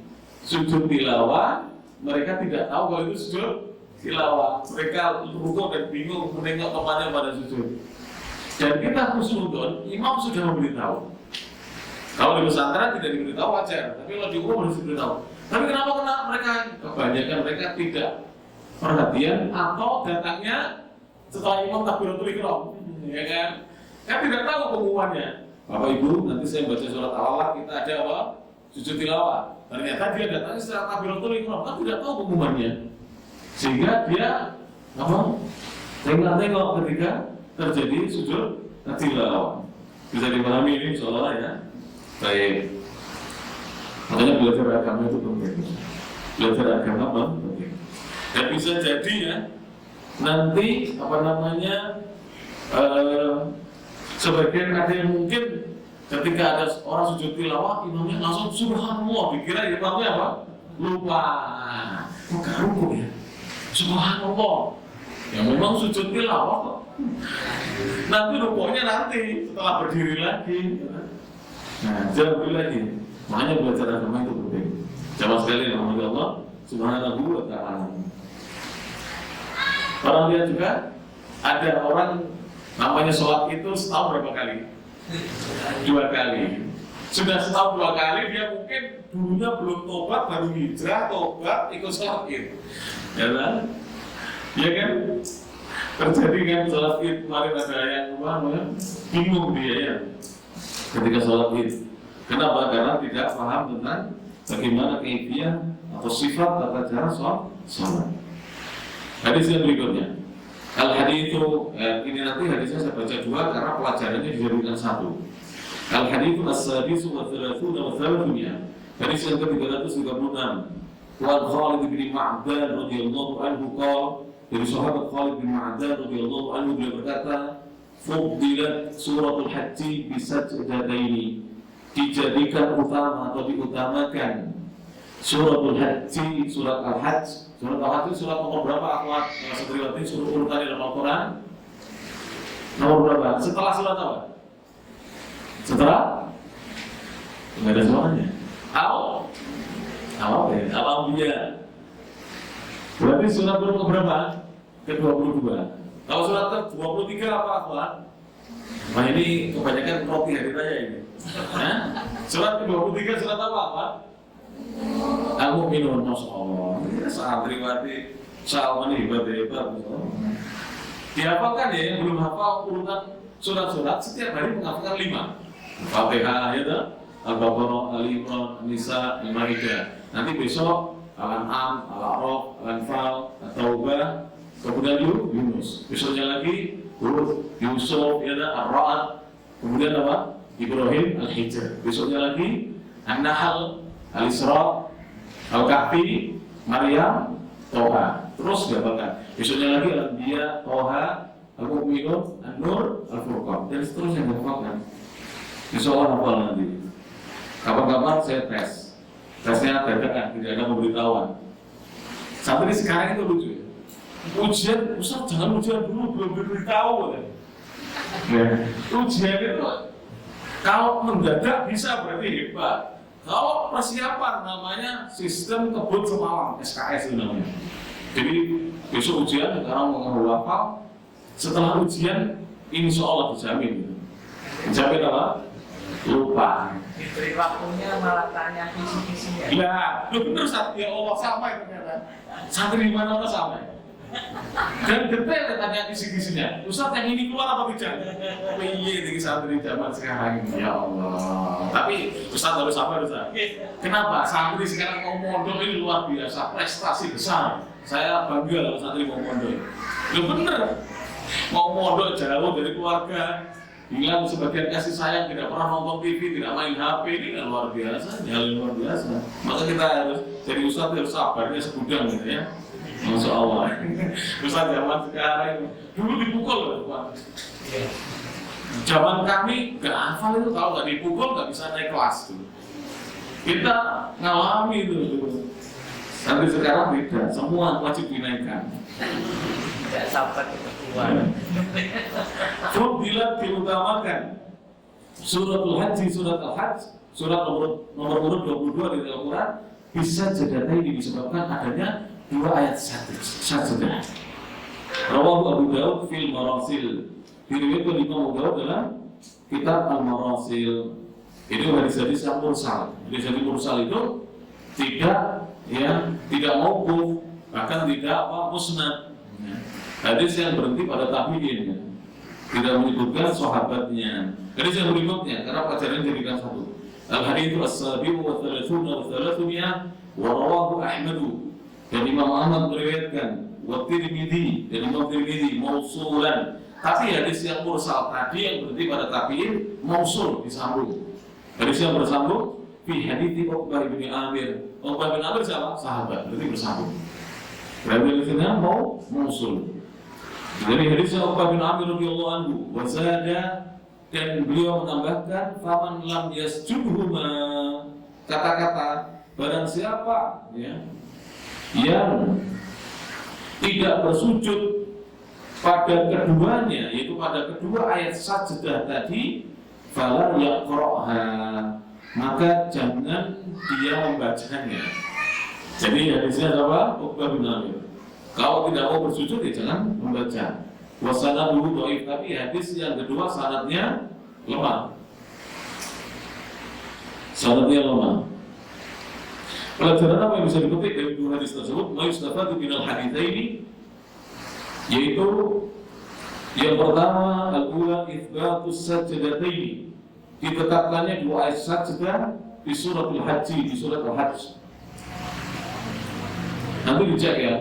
sujud tilawah, mereka tidak tahu kalau itu sujud tilawah. Mereka rukuk dan bingung menengok temannya pada sujud. Dan kita khusnudon, imam sudah memberitahu. Kalau di pesantren tidak diberitahu wajar, tapi kalau di umum harus diberitahu. Tapi kenapa mereka kebanyakan mereka tidak perhatian atau datangnya setelah imam takbiratul ihram, ya kan? Kan tidak tahu pengumumannya. Bapak Ibu, nanti saya baca surat Al-Alaq, kita ada apa? Sujud tilawah. Ternyata dia datangnya setelah takbiratul ihram, kan tidak tahu pengumumannya. Sehingga dia apa? Tengok-tengok ketika terjadi sujud tilawah. Bisa dipahami ini insyaallah ya. Baik. Makanya belajar agama itu penting. belajar agama penting. Dan bisa jadi ya nanti sebagian ada yang mungkin ketika ada orang sujud tilawah imamnya langsung subhanallah, dikira imamnya apa? Lupa. Bukan rukun ya. Subhanallah. Ya memang sujud tilawah kok. Nanti rukunya nanti setelah berdiri lagi. Nah, jauh lagi. Makanya belajar agama itu penting. Jamaah sekalian, alhamdulillah Allah subhanahu wa ta'ala. Orang lihat juga ada orang namanya sholat itu setahun berapa kali? 2 kali. Sudah setahun 2 kali, dia mungkin dulunya belum tobat, baru hijrah, tobat, ikut sholat id. Ya kan? Ya kan? Terjadi kan sholat id kemarin ada yang bingung dia ya ketika sholat id. Kenapa? Karena tidak paham tentang bagaimana kaifiah atau sifat tata cara sholat. Hadis yang berikutnya. Al-hadithu, ini nanti hadisnya saya baca 2 karena pelajarannya dijadikan 1. Al-hadithu as-sadisu wa thalathuna wa thalathumiyah. Hadis yang ke-336. Wa Khalid bin Ma'dan radhiyallahu anhu qala, dari sahabat Khalid bin Ma'dan radhiyallahu anhu beliau berkata, "Fuddilat suratul Hajj bi sajdataini." Dijadikan utama atau diutamakan suratul Hajj, surat Al-Hajj. Surat Al-Hajj itu surat nomor berapa akhwat? Setriwati suruh urutan dalam Al-Quran. Nomor berapa? Setelah surat apa? Setelah? Enggak ada suaranya. Al-Anbiya. Berarti surat berapa? Ke-22. Kalau surat ke-23 apa akhwat? Nah ini kebanyakan roti hari raya ini. Surat ke-23 surat apa? Al-Mu'minun, Masya Allah. Santriwati Salman hebat-hebat. Dihafalkan ya, yang belum hafal urutan surat-surat setiap hari menghafalkan 5. Fatihah ya, Al-Baqarah, Al-Imran, An-Nisa, Al-Maidah. Nanti besok Al-An'am, Al-A'raf, Al-Anfal, At-Taubah, kemudian Yunus. Besoknya lagi Hud, Yusuf, ya, Ar-Ra'd, kemudian apa? Ibrahim, Al-Hijr. Besoknya lagi An-Nahl, Al-Isra, Al-Kahfi, Maryam, Toha. Terus dihafalkan. Besoknya lagi Al-Anbiya, Toha, Al-Mu'minun, An-Nur, Al-Furqan. Dan seterusnya dihafalkan. Insyaallah hafal nanti. Kapan-kapan saya tes. Tesnya dadakan, tidak ada pemberitahuan. Sampai sekarang itu lucu. Ujian, Ustaz jangan ujian dulu, belum diberitahu. Ujian itu kalau mendadak bisa berarti hebat. Kalau persiapan namanya sistem kebut semalam, SKS itu namanya. Jadi besok ujian, sekarang mau hafal. Setelah ujian, insya Allah dijamin. Dijamin apa? Lupa. Diberi waktunya malah tanya kisi-kisinya. Ya, benar Ustaz. Ya Allah sampai ternyata. Santri di mana sampai. Dan detail tanya kisi-kisinya. Ustaz yang ini keluar apa tidak? Iya, ini santri zaman sekarang. Ya Allah. Tapi Ustaz harus sabar Ustaz. Kenapa? Santri sekarang mau mondok ini luar biasa, prestasi besar. Saya bangga kalau santri mau mondok. Ya bener. Mau mondok jauh dari keluarga. Hilang sebagian kasih sayang, tidak pernah nonton TV, tidak main HP, ini kan luar biasa, hal yang luar biasa. Maka kita harus jadi ustaz harus sabarnya segudang gitu ya. Masya Allah. Ustaz zaman sekarang dulu dipukul loh Pak. Zaman kami nggak hafal itu, kalau nggak dipukul nggak bisa naik kelas tuh. Kita ngalami itu. Tapi sekarang beda, semua wajib dinaikkan. Tidak sabar kita keluar. Fadilat diutamakan suratul Hajj, surat Al-Hajj, surat nomor urut 22 dari Al-Quran bisa jadatai disebabkan adanya 2 ayat sajadah. Rawahu Abu Daud fil Marasil. Diriwayatkan Imam Abu Daud dalam kitab Al-Marasil. Ini hadis-hadis yang mursal. Hadis-hadis mursal itu tidak mauquf, bahkan tidak musnad. Hadis yang berhenti pada tabi'in, tidak menyebutkan sahabatnya. Hadis yang berikutnya, karena pelajaran jadikan 1. Al-haditsu as-sabi'u wa thalathuna wa thalathumiyah wa rawahu Ahmadu. Dan Imam Ahmad meriwayatkan, wa Tirmidzi, dan Imam Tirmidzi mausulan. Tapi hadis yang mursal tadi yang berhenti pada tabi'in mausul disambung. Hadis yang bersambung fi hadithi Uqbah bin Amir Uqbah bin Amir siapa? Sahabat, berarti bersambung. Berarti artinya mau musul. Dari hadisnya Uqbah bin Amir radhiyallahu anhu, wa zada, dan beliau menambahkan faman lam yasjudhuma, kata-kata barang siapa ya yang tidak bersujud pada keduanya, yaitu pada kedua ayat sajdah tadi, fala yaqra'ha, maka jangan dia membacanya. Jadi hadisnya apa? Uqbah bin Amir, kalau tidak mau bersujud ya jangan membaca. Wasanaduhu dhaif, tapi hadis yang kedua sanadnya lemah. Sanadnya lemah. Pelajaran apa yang bisa dipetik dari dua hadis tersebut? Ma yustafadu minal haditsaini, yaitu yang pertama al-ula itsbatus sajdataini, ditetapkannya dua ayat sajdah di suratul haji, di surat al-hajj. Nanti dicek ya,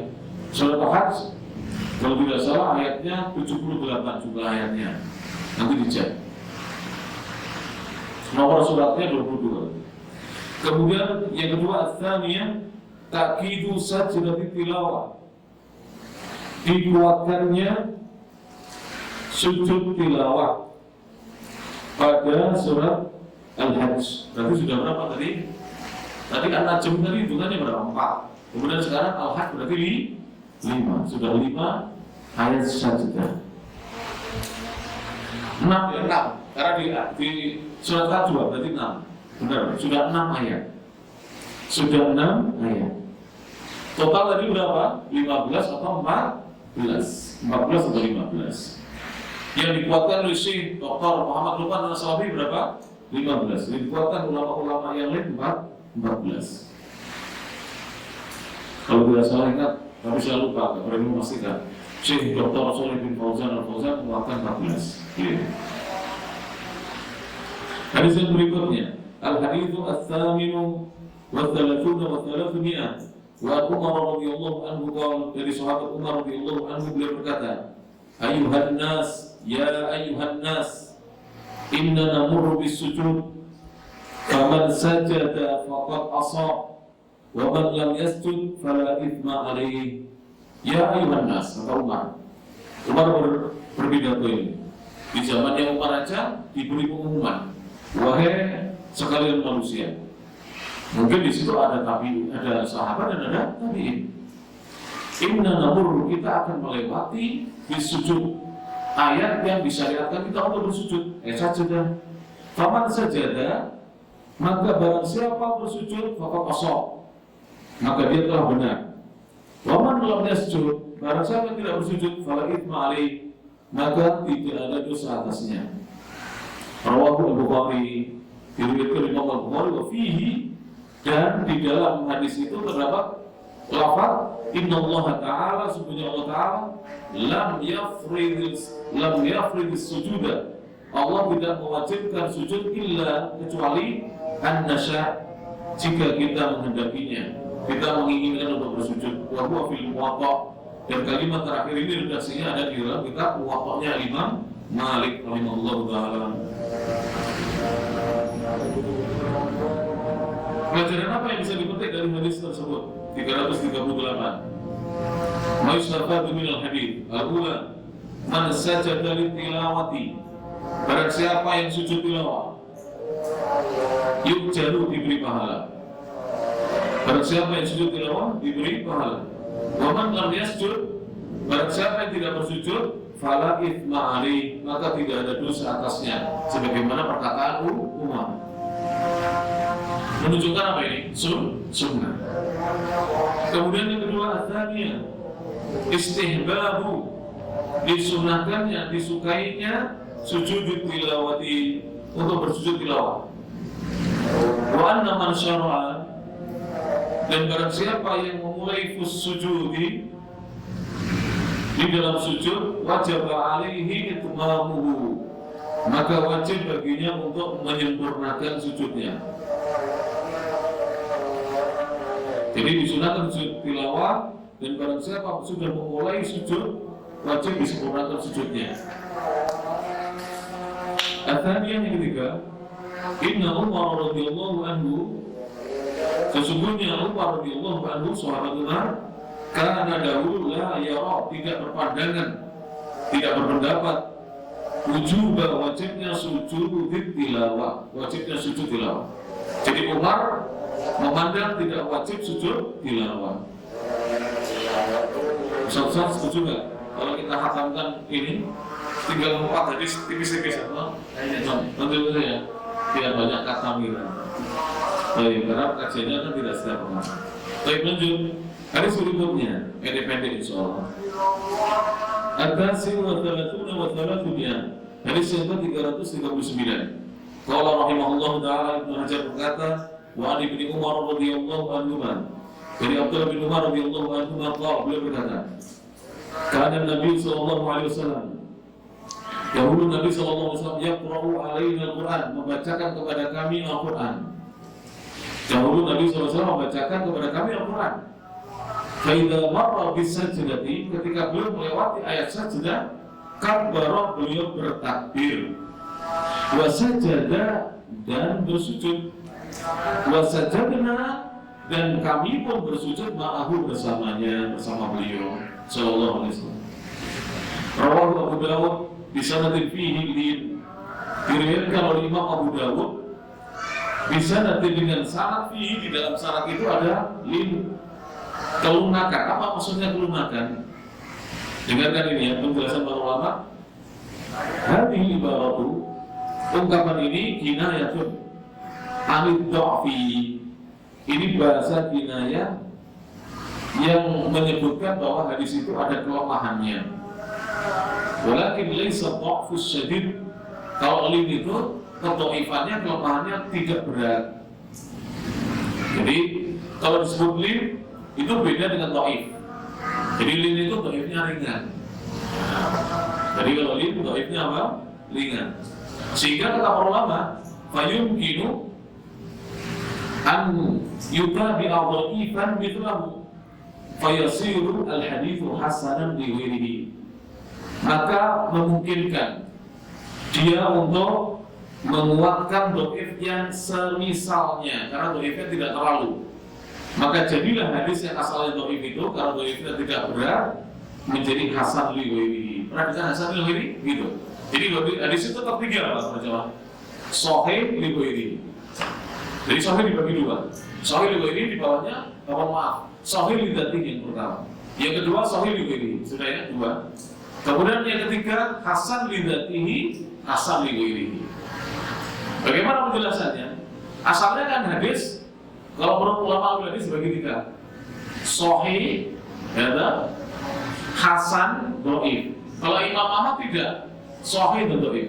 surat al-hajj kalau tidak salah ayatnya 78 jumlah ayatnya, nanti dicek. Nomor suratnya 22. Kemudian yang kedua ats-tsaniyah ta'kidu sajdati tilawah, dikuatkannya sujud tilawah pada surat Al-Hajj. Berarti sudah berapa tadi? Tadi An-Najm tadi hitungannya berapa? 4. Kemudian sekarang Al-Hajj berarti 5. Sudah 5 ayat sajdah. 6 ya? 6. Karena di surat Al-Hajj berarti 6. Benar, sudah 6 ayat. Sudah 6 ayat. Total tadi berapa? 15 atau 14? 14 atau 15. Yang dikuatkan oleh Syekh Dr. Muhammad Lukman An-Nasawi berapa? 15. Yang dikuatkan ulama-ulama yang lain 14. Kalau tidak salah ingat, tapi saya lupa, tidak perlu memastikan. Syekh Dr. Shalih bin Fauzan Al-Fauzan menguatkan 14. Hadis yang berikutnya, Al-Hadithu Ats-Tsaminu wa Thalathuna wa Thalathmi'ah, wa Umar radhiyallahu anhu qala, dari sahabat Umar radhiyallahu anhu beliau berkata, Ayuhan nas, ya ayuhan nas, inna namurru bis-sujud, faman sajada faqad asab, wa man lam yasjud fala ithma alaihi. Ya ayuhan nas, kata Umar. Umar berpidato ini. Di zaman yang Umar aja diberi pengumuman, wahai sekalian manusia. Mungkin di situ ada sahabat dan ada tabi'in. Inna namurru, kita akan melewati bisujud, ayat yang disyariatkan kita untuk bersujud. Sajdah. Faman sajada, maka barang siapa bersujud faqad ashab, maka dia telah benar. Waman lam yasjud, barang siapa yang tidak bersujud fala itsma alaihi, maka tidak ada dosa atasnya. Rawahu Al-Bukhari, diriwayatkan Imam Al-Bukhari, wa fihi, dan di dalam hadis itu terdapat lafaz innallaha ta'ala, sesungguhnya Allah Ta'ala lam yafridis sujuda, Allah tidak mewajibkan sujud illa kecuali an-nasya, jika kita menghendakinya, kita menginginkan untuk bersujud. Wa huwa fil Muwatta, dan kalimat terakhir ini redaksinya ada di dalam kitab Muwatta'nya Imam Malik rahimahullahu ta'ala. Pelajaran apa yang bisa dipetik dari hadis tersebut? 338. Ma yustafadu minal hadits. Al-ula, man sajada litilawati, barang siapa yang sujud tilawah, yukjaru, diberi pahala. Barang siapa yang sujud tilawah diberi pahala. Wa man lam yasjud, barang siapa yang tidak bersujud, fala itsma alaihi, maka tidak ada dosa atasnya, sebagaimana perkataan Umar. Menunjukkan apa ini? Sunnah. Kemudian yang kedua, ats-tsaniyah, istihbabu, disunahkannya, disukainya sujud tilawati, untuk bersujud tilawah. Wa anna man syara'a, dan barang siapa yang memulai sujudi, di dalam sujud, wajib alaihi itmamuhu, maka wajib baginya untuk menyempurnakan sujudnya. Jadi disunahkan sujud tilawah, dan barang siapa sudah memulai sujud, wajib disempurnakan sujudnya. Ats-tsaniyah, yang ketiga, inna Umar radhiyallahu anhu Sesungguhnya Umar radhiyallahu anhu, sahabat Umar, karena dahulu la yara, tidak berpandangan, tidak berpendapat wujub wajibnya sujud tilawah, wajibnya sujud tilawah. Jadi Umar memandang tidak wajib sujud tilawah. Ustaz setuju nggak? Kalau kita hatamkan ini tinggal 4 hadis tipis-tipis atau nanti ya, biar banyak kata mira. Baik, karena kajiannya kan tidak setiap orang. Baik, lanjut. Hadis berikutnya, pendek insyaallah. At-tasi wa thalathuna wa thalathuna. Hadis yang ke-339. Qala rahimahullahu taala, Ibnu Hajar berkata, wa an Ibnu Umar radhiyallahu anhu. Dari Abdullah bin Umar radhiyallahu anhu beliau berkata, kana Nabi sallallahu alaihi wasallam, dahulu Nabi sallallahu alaihi wasallam yaqra'u alaina al-Qur'an, membacakan kepada kami Al-Qur'an. Dahulu Nabi sallallahu alaihi wasallam membacakan kepada kami Al-Qur'an. Fa idza marra bis-sajdati, ketika beliau melewati ayat sajdah, kabbara, beliau bertakbir. Wa sajada, dan bersujud. Wa sajadna, dan kami pun bersujud ma'ahu, bersamanya, bersama beliau sallallahu alaihi wasallam. Rawahu Abu Dawud bisanadin fihi lin, diriwayatkan oleh Imam Abu Dawud bisanadin dengan syarat fihi, di dalam syarat itu ada lin, kelunakan. Apa maksudnya kelunakan? Dengarkan ini ya, penjelasan para ulama. Hadhihi ibaratu, ungkapan ini kinayatun anid dha'fi. Ini bahasa kinayah yang menyebutkan bahwa hadis itu ada kelemahannya. Walakin laysa dha'fus syadid. Kalau lin itu kedhaifannya, kelemahannya tidak berat. Jadi kalau disebut lin itu beda dengan dhaif. Jadi lin itu dhaifnya ringan. Jadi kalau lin dhaifnya apa? Ringan. Sehingga kata para ulama, fayumkinu an yutabi adha'ifan mithlahu fayasiru al-hadithu hasanan li ghairihi. Maka memungkinkan dia untuk menguatkan dhaif yang semisalnya, karena dhaifnya tidak terlalu. Maka jadilah hadis yang asalnya dhaif itu, kalau dhaifnya tidak berat, menjadi hasan li ghairihi. Pernah dengar hasan li ghairihi? Gitu. Jadi hadis itu tertiga Pak Jawa. Sahih li ghairihi. Jadi sahih dibagi dua. Sahih li ghairihi di bawahnya, sahih li dzatihi yang pertama. Yang kedua sahih li ghairihi. Sudah ya, dua. Kemudian yang ketiga hasan li dzatihi, hasan li ghairihi. Bagaimana penjelasannya? Asalnya kan hadis, kalau menurut ulama hadis dibagi tiga. Sahih, ya, hasan, dhaif. Kalau Imam Ahmad tidak, sahih dan dhaif.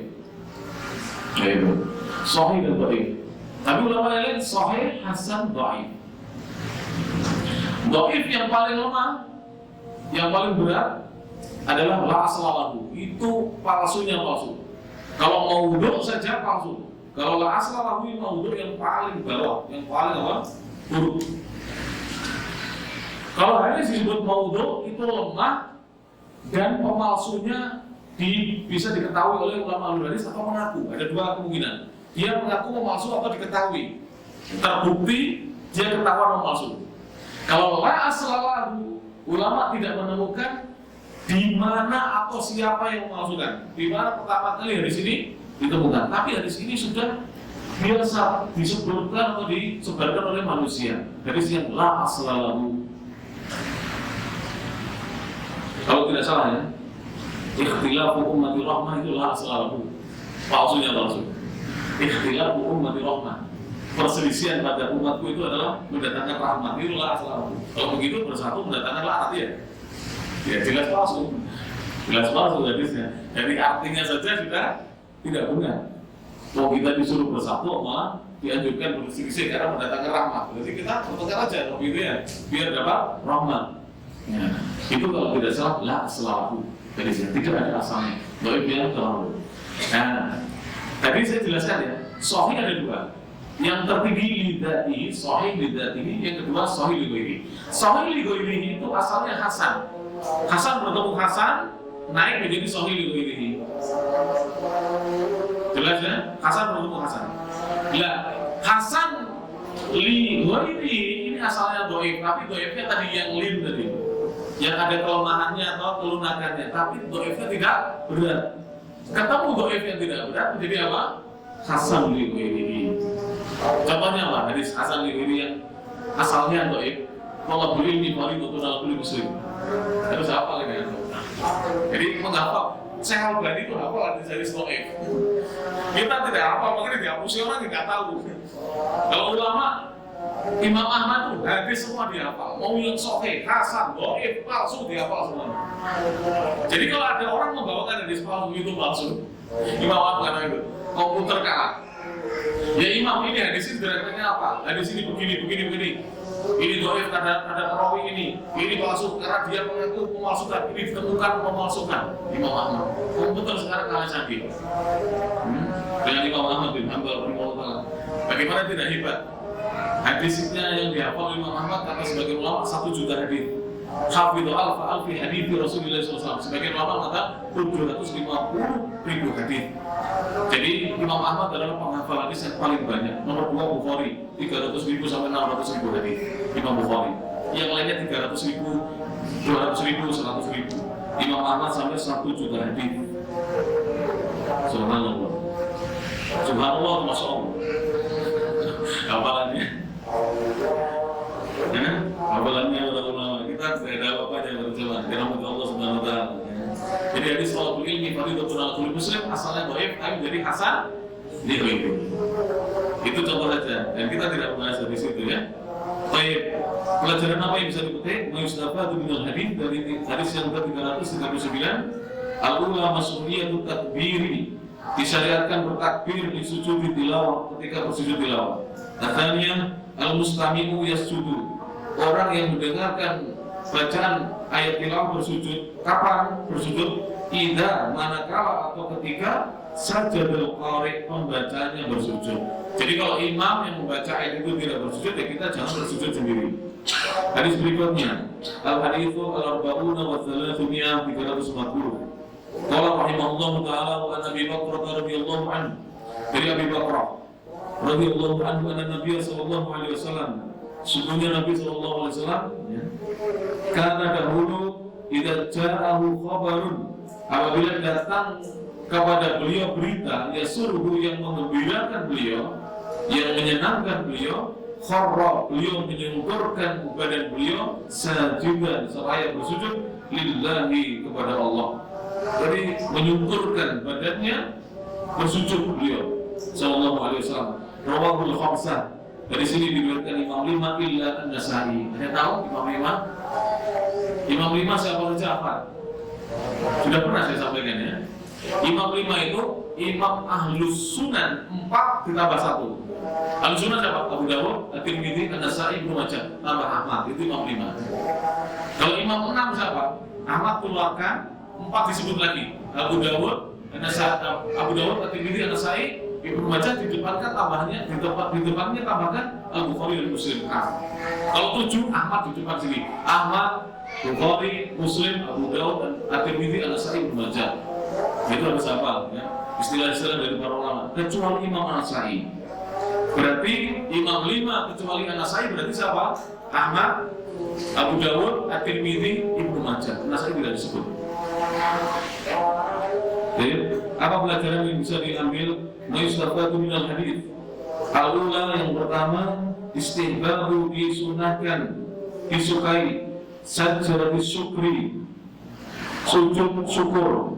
Itu sahih dan dhaif. Tapi ulama yang lain sahih, hasan, dhaif. Dhaif yang paling lemah, yang paling berat adalah la aslalahu. Itu palsunya palsu. Kalau maudhu saja palsu. Kalau la aslalahu itu maudhu yang paling bawah, yang paling apa? Buruk. Kalau hadis disebut maudhu itu lemah dan pemalsunya bisa diketahui oleh ulama hadis atau mengaku. Ada dua kemungkinan. Dia mengaku memalsu atau diketahui. Terbukti dia ketahuan memalsu. Kalau la aslalahu, ulama tidak menemukan di mana atau siapa yang memalsukan. Di mana pertama kali hadis ini ditemukan. Tapi hadis ini sudah biasa disebutkan atau disebarkan oleh manusia. Hadis yang la aslalahu. Kalau tidak salah ya, ikhtilafu ummati rahmah itu la aslalahu. Palsunya palsu. Ikhtilafu ummati rahmah. Perselisihan pada umatku itu adalah mendatangkan rahmat. Itu la aslalahu. Kalau begitu bersatu mendatangkan laknat ya. Ya jelas palsu. Jelas palsu hadisnya. Jadi artinya saja sudah tidak benar. Kalau kita disuruh bersatu malah dianjurkan berselisih karena mendatangkan rahmat. Jadi kita bertukar aja kalau gitu ya, biar dapat rahmat. Ya. Itu kalau tidak salah la aslalahu. Jadi tidak ada asalnya. Dhaif yang terlalu. Nah, tadi saya jelaskan ya, sahih ada dua. Yang tertinggi lidzati, sahih lidzati, yang kedua sahih li ghairihi. Sahih li ghairihi itu asalnya hasan. Hasan bertemu hasan naik menjadi sahih li ghairihi. Jelas ya? Hasan bertemu hasan. Lah, hasan Li ini asalnya doif, tapi doifnya tadi yang lin tadi, yang ada kelemahannya atau kelunakannya, tapi doifnya tidak berat. Ketemu doif yang tidak berat menjadi apa? Hasan li ini. Contohnya apa? Hadis Hasan li ini yang asalnya doif. Kalau beli ini mari betul beli muslim. Harus hafal ini. Jadi menghafal sehal berarti itu hafal hadis doif. Kita tidak hafal, makanya dihapusi orang tidak tahu. Kalau ulama Imam Ahmad tuh hadis semua dihafal, mau yang sahih, hasan, doif, palsu dihafal semua. Jadi kalau ada orang membawakan hadis palsu itu palsu, Imam Ahmad mengatakan itu komputer kalah. Ya Imam ini hadis ini beratnya apa? Hadis ini begini. Ini doif ada perawi ini palsu karena dia mengaku memalsukan, ini ditemukan memalsukan. Imam Ahmad, komputer sekarang kalah canggih. Dengan Imam Ahmad bin Hanbal rahimahullah. Bagaimana tidak hebat? Hadisnya yang dihafal Imam Ahmad kata sebagai ulama 1 juta hadis. Hafidhu alfi hadis Rasulullah SAW. Sebagai ulama kata 750.000 hadis. Jadi Imam Ahmad adalah penghafal hadis yang paling banyak. Nomor 2 Bukhari 300.000 sampai 600.000 hadis. Imam Bukhari. Yang lainnya 300.000, 200.000, 100.000. Imam Ahmad sampai 1 juta hadis. Subhanallah. Subhanallah, masya Allah. Hafalannya, hafalannya ulama kita tidak ada apa-apa yang berjalan. Karena Allah Subhanahu Wa Taala. Jadi hadis talabul ilmi fardhatun 'ala kulli muslim asalnya dhaif tapi jadi hasan li ghairihi. Itu contoh saja. Dan kita tidak membahas di situ ya. Baik, pelajaran apa yang bisa dipetik? Mustafadu minal hadis dari hadis yang ke-339 al-ula mas'uliyatut takbiri. Disyariatkan bertakbir di sujud tilawah ketika bersujud tilawah. Katanya al-mustami'u yasjudu. Orang yang mendengarkan bacaan ayat tilawah bersujud. Kapan bersujud? Idza manakala atau ketika sajadul qari pembacanya bersujud. Jadi kalau imam yang membaca ayat itu tidak bersujud, ya kita jangan bersujud sendiri. Hadis berikutnya al-haditsu al-arba'una wa 340. Qala rahimahullahu ta'ala wa an Abi Bakrah radhiyallahu anhu. Dari Abi Bakrah radhiyallahu anhu anna Nabi sallallahu alaihi wasallam, sesungguhnya Nabi sallallahu alaihi wasallam karena dahulu idza ja'ahu khabarun, apabila datang kepada beliau berita yasuruhu yang menggembirakan beliau, yang menyenangkan beliau, kharra beliau menyungkurkan badan beliau sajidan seraya bersujud lillahi kepada Allah. Jadi menyungkurkan badannya bersujud beliau sallallahu alaihi wasallam. Rawahul khamsah. Dari sini diriwayatkan Imam 5 illa An-Nasa'i. Ada tahu Imam 5? Imam 5 siapa saja? Sudah pernah saya sampaikan ya. Imam 5 itu Imam Ahlus Sunan 4 ditambah 1. Ahlus Sunan siapa? Abu Dawud, At-Tirmidzi, An-Nasa'i, Ibnu Majah, tambah Ahmad. Itu Imam 5. Kalau Imam 6 siapa? Ahmad keluarkan 4 disebut lagi. Abu Dawud, At-Tirmidzi, An-Nasa'i, Ibnu Majah didepankan tambahnya di depannya tambahkan Al-Bukhari dan Muslim. Kalau 7 Ahmad di depan sini. Ahmad, Bukhari, Muslim, Abu Dawud, At-Tirmidzi, An-Nasa'i, Ibnu Majah. Itu harus hafal ya. Istilah-istilah dari para ulama. Kecuali Imam An-Nasa'i. Berarti Imam 5 kecuali An-Nasa'i berarti siapa? Ahmad, Abu Dawud, At-Tirmidzi, Ibnu Majah. An-Nasa'i tidak disebut. Jadi, apa pelajaran yang bisa diambil? Mustafadu minal hadis. Al-ula yang pertama, istihbabu disunahkan, disukai sajdatus syukri, sujud syukur.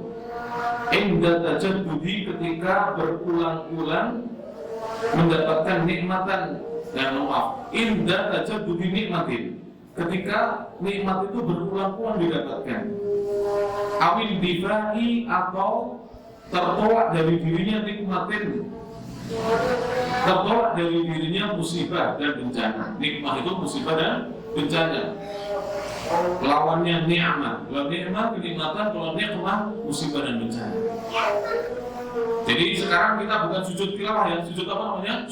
Inda tajaddudi ketika berulang-ulang mendapatkan nikmatan dan maaf. Inda tajaddudi nikmatin. Ketika nikmat itu berulang-ulang didapatkan. Awil difai atau tertolak dari dirinya nikmatin, tertolak dari dirinya musibah dan bencana. Nikmat itu musibah dan bencana. Lawannya ni'mah. Kalau ni'mah kenikmatan, kalau ni'mah musibah dan bencana. Jadi sekarang kita bukan sujud tilawah ya, sujud apa namanya?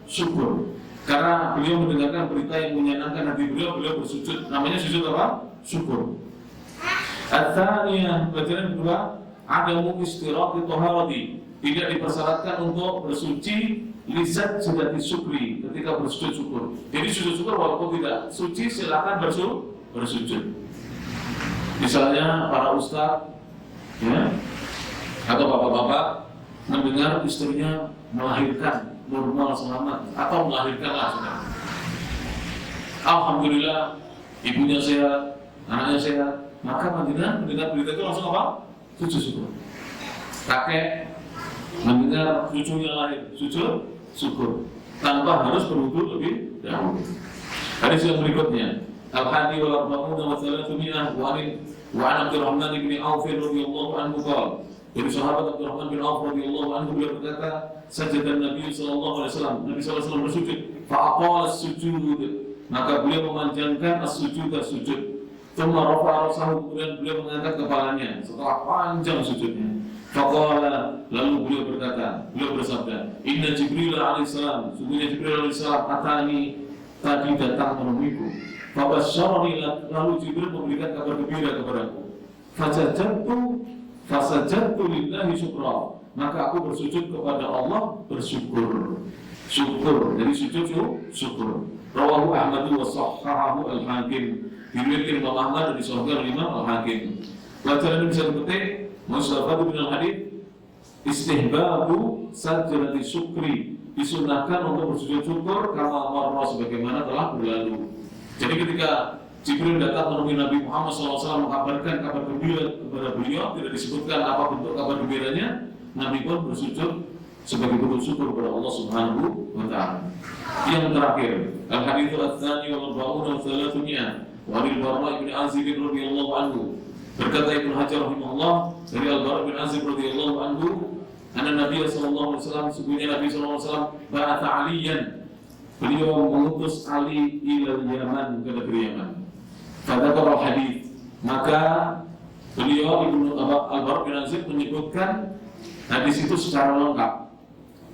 Syukur. Karena beliau mendengarkan berita yang menyenangkan hati beliau bersujud. Namanya sujud apa? Syukur. At-tsaniyah, pelajaran kedua, adamu istirati thaharati. Tidak dipersyaratkan untuk bersuci lisan sudah disukri ketika bersujud syukur. Jadi sujud syukur walaupun tidak suci silakan bersujud. Misalnya para ustaz, ya, atau bapak-bapak mendengar istrinya melahirkan normal selamat atau melahirkanlah sudah. Alhamdulillah ibunya sehat, anaknya sehat, maka mendengar berita itu langsung apa? Sujud syukur. Kakek mendengar cucunya lahir, sujud syukur tanpa harus berwudu lebih dahulu. Hadis yang berikutnya, Al-Hadi wal Arba'un wa Thalathumiyah wa an Abdurrahman bin Auf radhiyallahu anhu qala. Dari sahabat Abdurrahman bin Auf radhiyallahu anhu beliau berkata, sajadan Nabi sallallahu alaihi wasallam, Nabi sallallahu alaihi wasallam bersujud, fa aqala as-sujud, maka beliau memanjangkan as-sujud. Tsumma rafa'a ra'sahu, kemudian beliau mengangkat kepalanya setelah panjang sujudnya. Faqala, lalu beliau berkata, beliau bersabda, Inna Jibril alaihissalam, sungguhnya Jibril alaihissalam atani tadi datang menemuiku. Fabasyarani, lalu Jibril memberikan kabar gembira kepadaku. Fasajadtu lillahi syukra, maka aku bersujud kepada Allah bersyukur. Syukur, jadi sujud syukur. Rawahu Ahmad wa sahhahahu al-Hakim. Diriwayatkan Imam Ahmad dan disahihkan oleh Imam Al-Hakim. Pelajaran ini bisa dipetik, Mustafadu bin al-Hadith, istihbabu sajdati syukri, disunahkan untuk bersujud syukur kama marra sebagaimana telah berlalu. Jadi ketika Jibril datang menemui Nabi Muhammad SAW mengabarkan kabar gembira kepada beliau, tidak disebutkan apa bentuk kabar gembiranya, Nabi pun bersujud sebagai bentuk syukur kepada Allah Subhanahu wa Ta'ala. Yang terakhir, al-hadits ats-tsani wal 40 wa 300 wa al-Bara' bin Azib radhiyallahu anhu. Berkata Ibnu Hajar rahimahullah dari Al-Bara' bin Azib radhiyallahu anhu, anna Nabi sallallahu alaihi wasallam, sesungguhnya Nabi sallallahu alaihi wasallam ba'atha 'Aliyan, beliau mengutus Ali ila Yaman, ke negeri Yaman. Fadzakara al-hadits, maka beliau Ibnu Al-Bara' bin Azib menyebutkan hadis itu secara lengkap.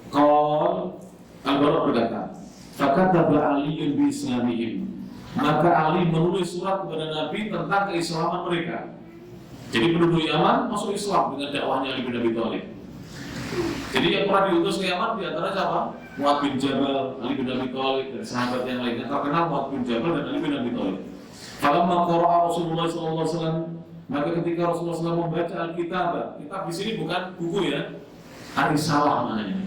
Qal, Al-Bara' berkata, fakataba Ali bi islamihim, maka Ali menulis surat kepada Nabi tentang keislaman mereka. Jadi penduduk Yaman masuk Islam dengan dakwahnya Ali bin Abi Thalib. Jadi yang pernah diutus ke Yaman di antara siapa? Mu'adz bin Jabal, Ali bin Abi Thalib, dan sahabat yang lainnya terkenal Mu'adz bin Jabal dan Ali bin Abi Thalib. Falamma qara'a Rasulullah sallallahu alaihi wasallam, maka ketika Rasulullah SAW membaca Alkitab, kitab di sini bukan buku ya, Ar-Risalah namanya.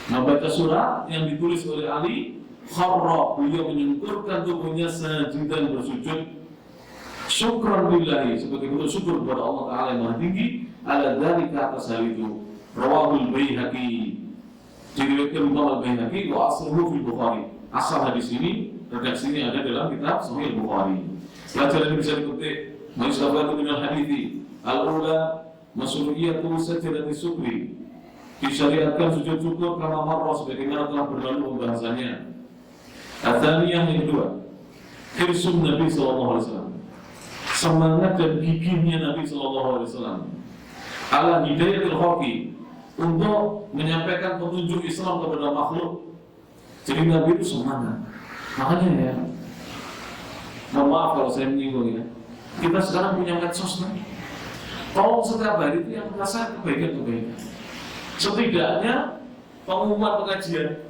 Membaca surat yang ditulis oleh Ali, kharra, beliau menyungkurkan tubuhnya sajidan bersujud, syukran lillahi, sebagai bentuk syukur kepada Allah Ta'ala yang Maha Tinggi, ala dzalika atas hal itu. Rawahul Baihaqi, diriwayatkan Imam Al-Baihaqi wa asluhu fil Bukhari. Asal hadis ini, redaksinya ada dalam kitab Sahih Bukhari. Pelajaran ini bisa dipetik, Ma'isabatu minal hadithi al-ula mas'uliyatu sajdati syukri, disyariatkan sujud syukur kama marra sebagaimana telah berlalu pembahasannya. Atsaniyah, yang kedua, hirsun Nabi sallallahu alaihi wasallam, semangat dan gigihnya Nabi sallallahu alaihi wasallam ala hidayatul khalqi, untuk menyampaikan petunjuk Islam kepada makhluk. Jadi Nabi itu semangat. Makanya ya, mohon maaf kalau saya menyinggung ya, kita sekarang punya medsos nih. Tolong setiap hari itu yang merasa kebaikan-kebaikan. Setidaknya pengumuman pengajian.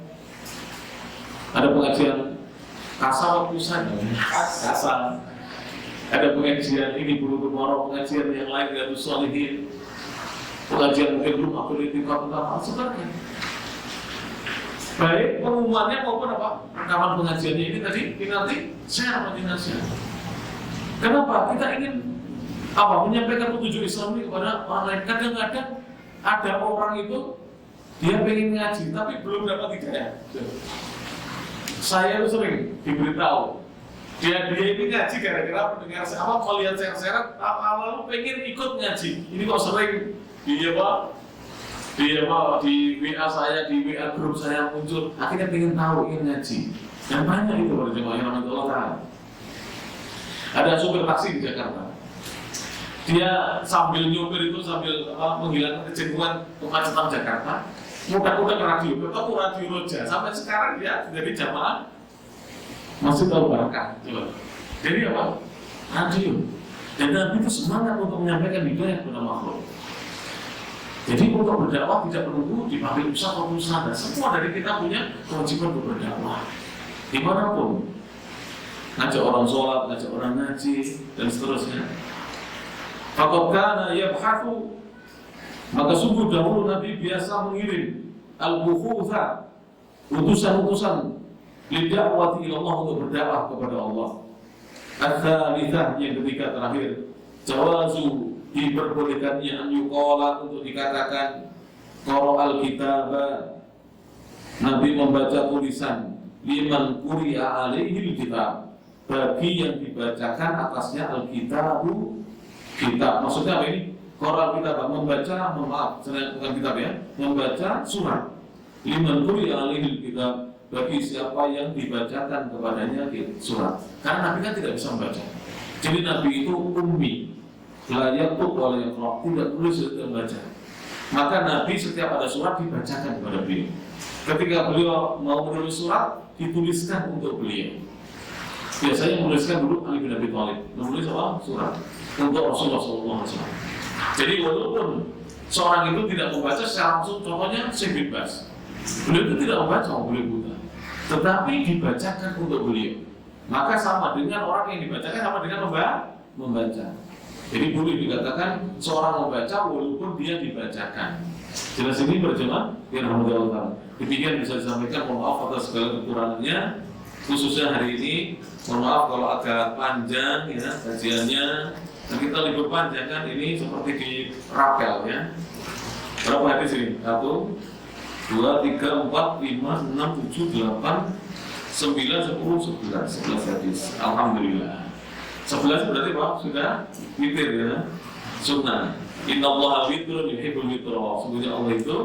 Ada pengajian kasar pusat, kasar. Ada pengajian ini buru tomorrow, pengajian yang lain dari Sholihin, pengajian mungkin belum apalagi tentang sebenarnya. Baik pengumumannya maupun apa rekaman pengajiannya ini tadi nanti share koordinasi. Kenapa? Kita ingin menyampaikan petunjuk Islam ini kepada orang lain. Kadang-kadang ada orang itu dia pengen ngaji tapi belum dapat hidayah. Saya sering diberitahu dia ini ngaji gara-gara mendengar melihat share-share lalu pengen ikut ngaji. Ini kok sering di WA saya, di WA grup saya muncul, akhirnya pengen tahu ingin ngaji. Dan banyak itu pada jemaah yang namanya Allah Ta'ala. Ada supir taksi di Jakarta, dia sambil nyopir itu sambil menghilangkan kejenuhan kemacetan Jakarta, mudah-mudah radio, ketemu radio Roja. Sampai sekarang dia jadi jamaah masih tahu Barakah. Jadi apa? Radio. Dan Nabi itu semangat untuk menyampaikan hidayah kepada makhluk. Jadi untuk berdakwah tidak menunggu dipanggil ustaz atau ustazah. Semua dari kita punya kewajiban untuk berdakwah dimanapun. Ngajak orang sholat, ngajak orang ngaji, dan seterusnya. Faqad kana yabhathu, maka sungguh dahulu Nabi biasa mengirim al-bukhutha, utusan-utusan lidakwati ilallah, untuk berdakwah kepada Allah. Al-thalithah, yang ketiga terakhir, jawazu, diperbolehkannya an yuqala, untuk dikatakan qara al-kitaba, Nabi membaca tulisan, liman quri'a alaihi kitab, bagi yang dibacakan atasnya al-kitabu, kitab. Maksudnya apa ini? Qara al-kitab, membaca, bukan kitab ya, membaca surat. Liman quri'a alaihi kitab, bagi siapa yang dibacakan kepadanya surat. Karena Nabi kan tidak bisa membaca. Jadi Nabi itu ummi, la yaktub wa la yaqra, tidak tulis dan tidak membaca. Maka Nabi setiap ada surat dibacakan kepada beliau. Ketika beliau mau menulis surat, dituliskan untuk beliau. Biasanya menuliskan dulu Ali bin Abi Thalib, menulis apa? Surat untuk Rasulullah SAW. Jadi walaupun seorang itu tidak membaca secara langsung, contohnya Syekh bin Baz, beliau itu tidak membaca, beliau buta, tetapi dibacakan untuk beliau. Maka sama dengan orang yang dibacakan, sama dengan membaca. Jadi boleh dikatakan seorang membaca walaupun dia dibacakan. Jelas ini berjemaah yang alhamdulillah. Demikian bisa disampaikan. Mohon maaf atas segala kekurangannya, khususnya hari ini. Mohon maaf kalau agak panjang ya kajiannya. Dan kita libur panjang kan, ini seperti di rapel ya. Berapa hadis ini? 1, 2, 3, 4, 5, 6, 7, 8, 9, 10, 11 hadis. Alhamdulillah. 11 berarti Pak sudah witir ya. Sunnah. Innallaha witrun yuhibbul witra. Sesungguhnya Allah itu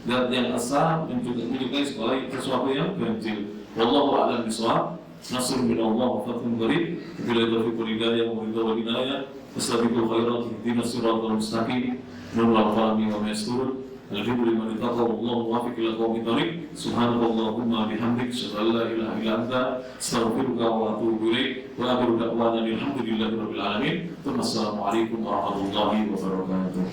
zat yang asa, menyukai segala sesuatu yang ganjil. Wallahu a'lam bishawab. Nasrun min Allah wa fathun qarib. Bila taufiqul hidayah wa ridha wal inayah. Fastabiqul khairat, ihdinas siratal mustaqim. Nurul qalbi wa ma yasturun. Al-hibbu liman ittaqa wallahu muwaffiq ila aqwamit thariq. Subhanallahumma bihamdik, asyhadu an la ilaha illa anta, astaghfiruka wa atubu ilaik. Wa akhiru da'wana alhamdulillahi rabbil alamin. Assalamualaikum warahmatullahi wabarakatuh.